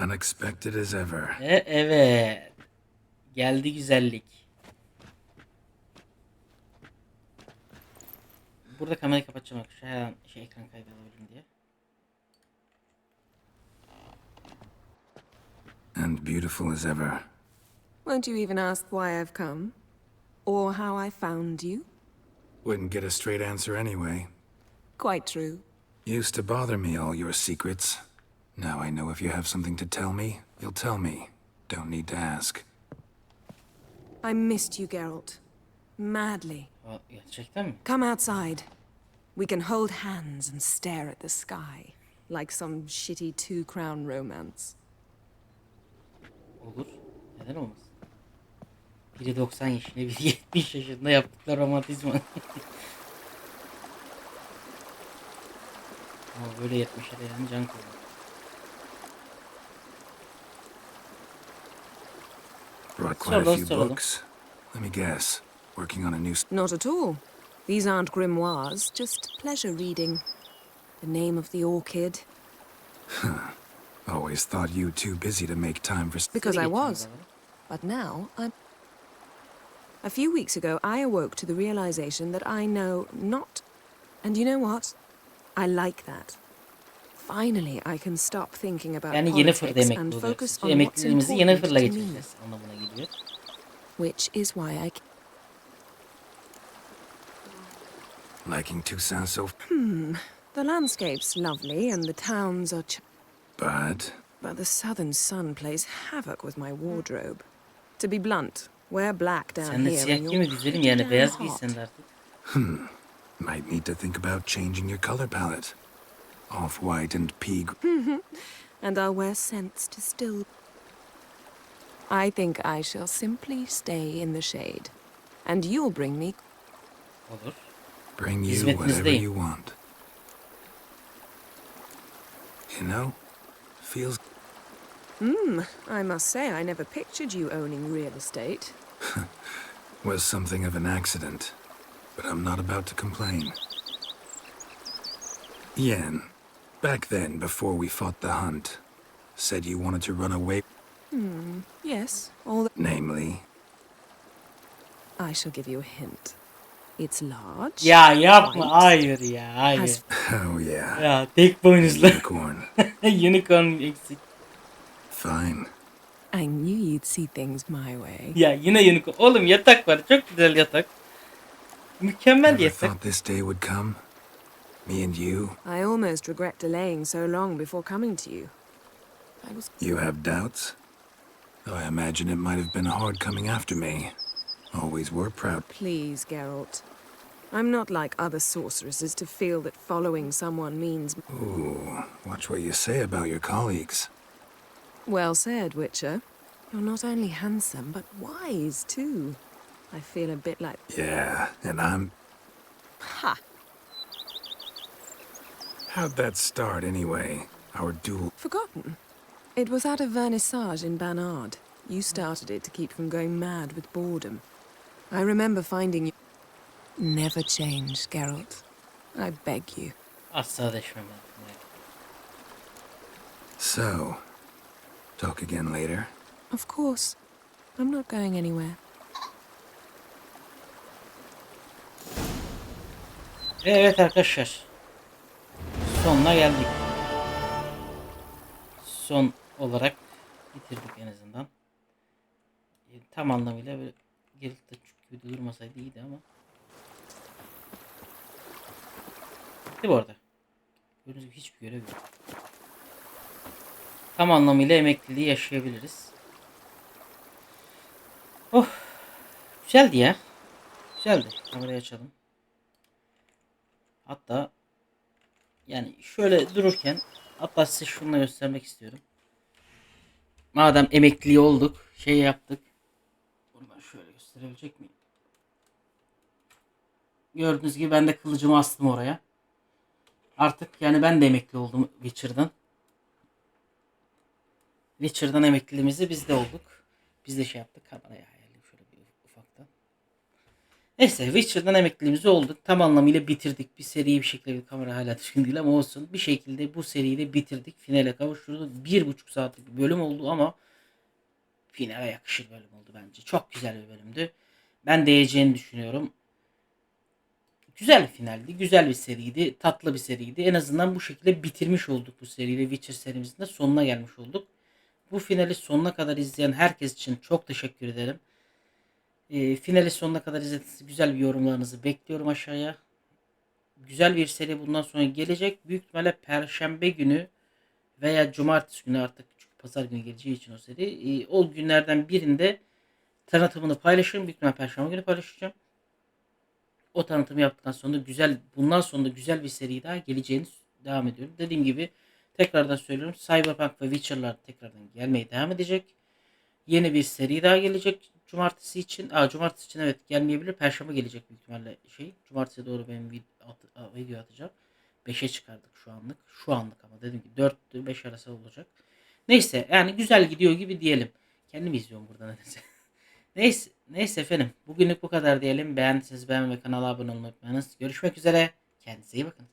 [SPEAKER 2] Unexpected as ever.
[SPEAKER 1] Evet. Geldi güzellik. Burada kamerayı kapatacağım arkadaşlar. Her an ekran kaybedebilirim diye.
[SPEAKER 2] And beautiful as ever.
[SPEAKER 15] Won't you even ask why I've come? Or how I found you?
[SPEAKER 2] Wouldn't get a straight answer anyway.
[SPEAKER 15] Quite true.
[SPEAKER 2] Used to bother me, all your secrets. Now I know if you have something to tell me, you'll tell me. Don't need to ask.
[SPEAKER 15] I missed you, Geralt. Madly.
[SPEAKER 1] Gerçekten mi?
[SPEAKER 15] Come outside. We can hold hands and stare at the sky. Like some shitty two-crown romance.
[SPEAKER 1] Olur. Neden olmaz? Biri 90 yaşında, biri 70 yaşında yaptıkları romantizma. Ama böyle 70'e de yani can koyuyor.
[SPEAKER 2] Brought quite a few books. Let me guess. Working on a new...
[SPEAKER 15] Not at all. These aren't grimoires, just pleasure reading. The name of the orchid.
[SPEAKER 2] Always thought you too busy to make time for...
[SPEAKER 15] Because I was. But now, I'm... A few weeks ago, I awoke to the realization that I know not... And you know what? I like that. finally I can stop thinking about
[SPEAKER 1] Yani Yennefer'da
[SPEAKER 15] politics
[SPEAKER 1] emekli
[SPEAKER 15] and
[SPEAKER 1] oluyoruz.
[SPEAKER 15] focus
[SPEAKER 1] İşte
[SPEAKER 15] on what's
[SPEAKER 1] emekliliğimizi
[SPEAKER 15] important
[SPEAKER 1] Yennefer'la
[SPEAKER 15] to me.
[SPEAKER 1] geçireceğiz anlamına geliyor.
[SPEAKER 15] Which is why I...
[SPEAKER 2] Liking Tucson so...
[SPEAKER 15] The landscape's lovely and the towns are...
[SPEAKER 2] But...
[SPEAKER 15] But the southern sun plays havoc with my wardrobe. To be blunt, wear black down
[SPEAKER 1] Sen de
[SPEAKER 15] here
[SPEAKER 1] siyah
[SPEAKER 15] and
[SPEAKER 1] giyme
[SPEAKER 15] you're
[SPEAKER 1] güzelim
[SPEAKER 15] pretty
[SPEAKER 1] yani
[SPEAKER 15] damn
[SPEAKER 1] beyaz
[SPEAKER 15] hot.
[SPEAKER 1] giysen de artık.
[SPEAKER 2] Might need to think about changing your color palette. Off-white and pea...
[SPEAKER 15] And I'll wear scents to still... I think I shall simply stay in the shade. And you'll bring me...
[SPEAKER 1] Olur.
[SPEAKER 2] Bring you whatever
[SPEAKER 1] Hizmetinizdeyim.
[SPEAKER 2] you want. You know, feels...
[SPEAKER 15] I must say I never pictured you owning real estate.
[SPEAKER 2] was something of an accident. But I'm not about to complain. Yen, back then, before we fought the hunt, said you wanted to run away...
[SPEAKER 15] Yes, all the...
[SPEAKER 2] Namely...
[SPEAKER 15] I shall give you a hint. It's large.
[SPEAKER 1] Ya yapma
[SPEAKER 15] white,
[SPEAKER 1] hayır ya hayır.
[SPEAKER 15] has-
[SPEAKER 2] Oh yeah.
[SPEAKER 1] Ya tek boynuzlu.
[SPEAKER 2] Unicorn.
[SPEAKER 1] Unicorn eksik.
[SPEAKER 2] Fine.
[SPEAKER 15] I knew you'd see things my way.
[SPEAKER 1] Ya yine unicorn. Oğlum yatak var çok güzel yatak. Mükemmel
[SPEAKER 2] Never
[SPEAKER 1] yatak.
[SPEAKER 2] thought this day would come. Me and you.
[SPEAKER 15] I almost regret delaying so long before coming to you. I was...
[SPEAKER 2] You have doubts? Though I imagine it might have been hard coming after me. Always were proud.
[SPEAKER 15] Please, Geralt. I'm not like other sorceresses to feel that following someone means...
[SPEAKER 2] Ooh, watch what you say about your colleagues.
[SPEAKER 15] Well said, Witcher. You're not only handsome, but wise, too. I feel a bit like...
[SPEAKER 2] Yeah, and I'm...
[SPEAKER 15] Ha!
[SPEAKER 2] How'd that start anyway? Our duel...
[SPEAKER 15] Forgotten. It was at a vernissage in Banard. You started it to keep from going mad with boredom. I remember finding you... Never change, Geralt. I beg you.
[SPEAKER 1] Asla değişmem ben.
[SPEAKER 2] So, talk again later?
[SPEAKER 15] Of course. I'm not going anywhere.
[SPEAKER 1] Evet arkadaşlar. Sonuna geldik. Son olarak bitirdik en azından. Tam anlamıyla böyle Geralt'ta çünkü durmasaydı iyiydi ama. Bitti bu arada. Gördüğünüz gibi hiçbir görev yok. Tam anlamıyla emekliliği yaşayabiliriz. Oh. Güzeldi ya. Güzeldi. Kamerayı açalım. Hatta yani şöyle dururken hatta size şunu göstermek istiyorum. Madem emekli olduk, şey yaptık. Bunu ben şöyle gösterebilecek miyim? Gördüğünüz gibi ben de kılıcımı astım oraya. Artık yani ben de emekli oldum Witcher'dan. Witcher'dan emekliliğimizi biz de olduk. Biz de şey yaptık. Kameraya ayarlayayım şöyle bir ufaktan. Neyse Witcher'dan emekliliğimizi olduk. Tam anlamıyla bitirdik. Bir seriyi bir şekilde bir kamera hala düzgün değil ama olsun. Bir şekilde bu seriyi de bitirdik. Finale kavuşturduk. 1,5 saatlik bir bölüm oldu ama finale yakışır bölüm oldu bence. Çok güzel bir bölümdü. Ben değeceğini düşünüyorum. Güzel bir finaldi. Güzel bir seriydi. Tatlı bir seriydi. En azından bu şekilde bitirmiş olduk bu seriyi. Witcher serimizin de sonuna gelmiş olduk. Bu finali sonuna kadar izleyen herkes için çok teşekkür ederim. Finali sonuna kadar izlediğiniz güzel bir yorumlarınızı bekliyorum aşağıya. Güzel bir seri bundan sonra gelecek. Büyük ihtimalle Perşembe günü veya Cumartesi günü artık çünkü Pazar günü geleceği için o seri. O günlerden birinde tanıtımını paylaşırım. Büyük ihtimalle Perşembe günü paylaşacağım. O tanıtımı yaptıktan sonra bundan sonra da güzel bir seri daha geleceğini devam ediyorum. Dediğim gibi tekrardan söylüyorum. Cyberpunk ve Witcher'lar tekrardan gelmeye devam edecek. Yeni bir seri daha gelecek cumartesi için. Cumartesi için evet gelmeyebilir. Perşembe gelecek büyük ihtimalle Cumartesiye doğru benim video atacağım. 5'e çıkardık şu anlık. Şu anlık ama dediğim gibi 4-5 arası olacak. Neyse yani güzel gidiyor gibi diyelim. Kendim izliyorum burada nedense. Neyse efendim. Bugünlük bu kadar diyelim. Beğendiyseniz beğenmeyi ve kanala abone olmayı unutmayınız. Görüşmek üzere. Kendinize iyi bakın.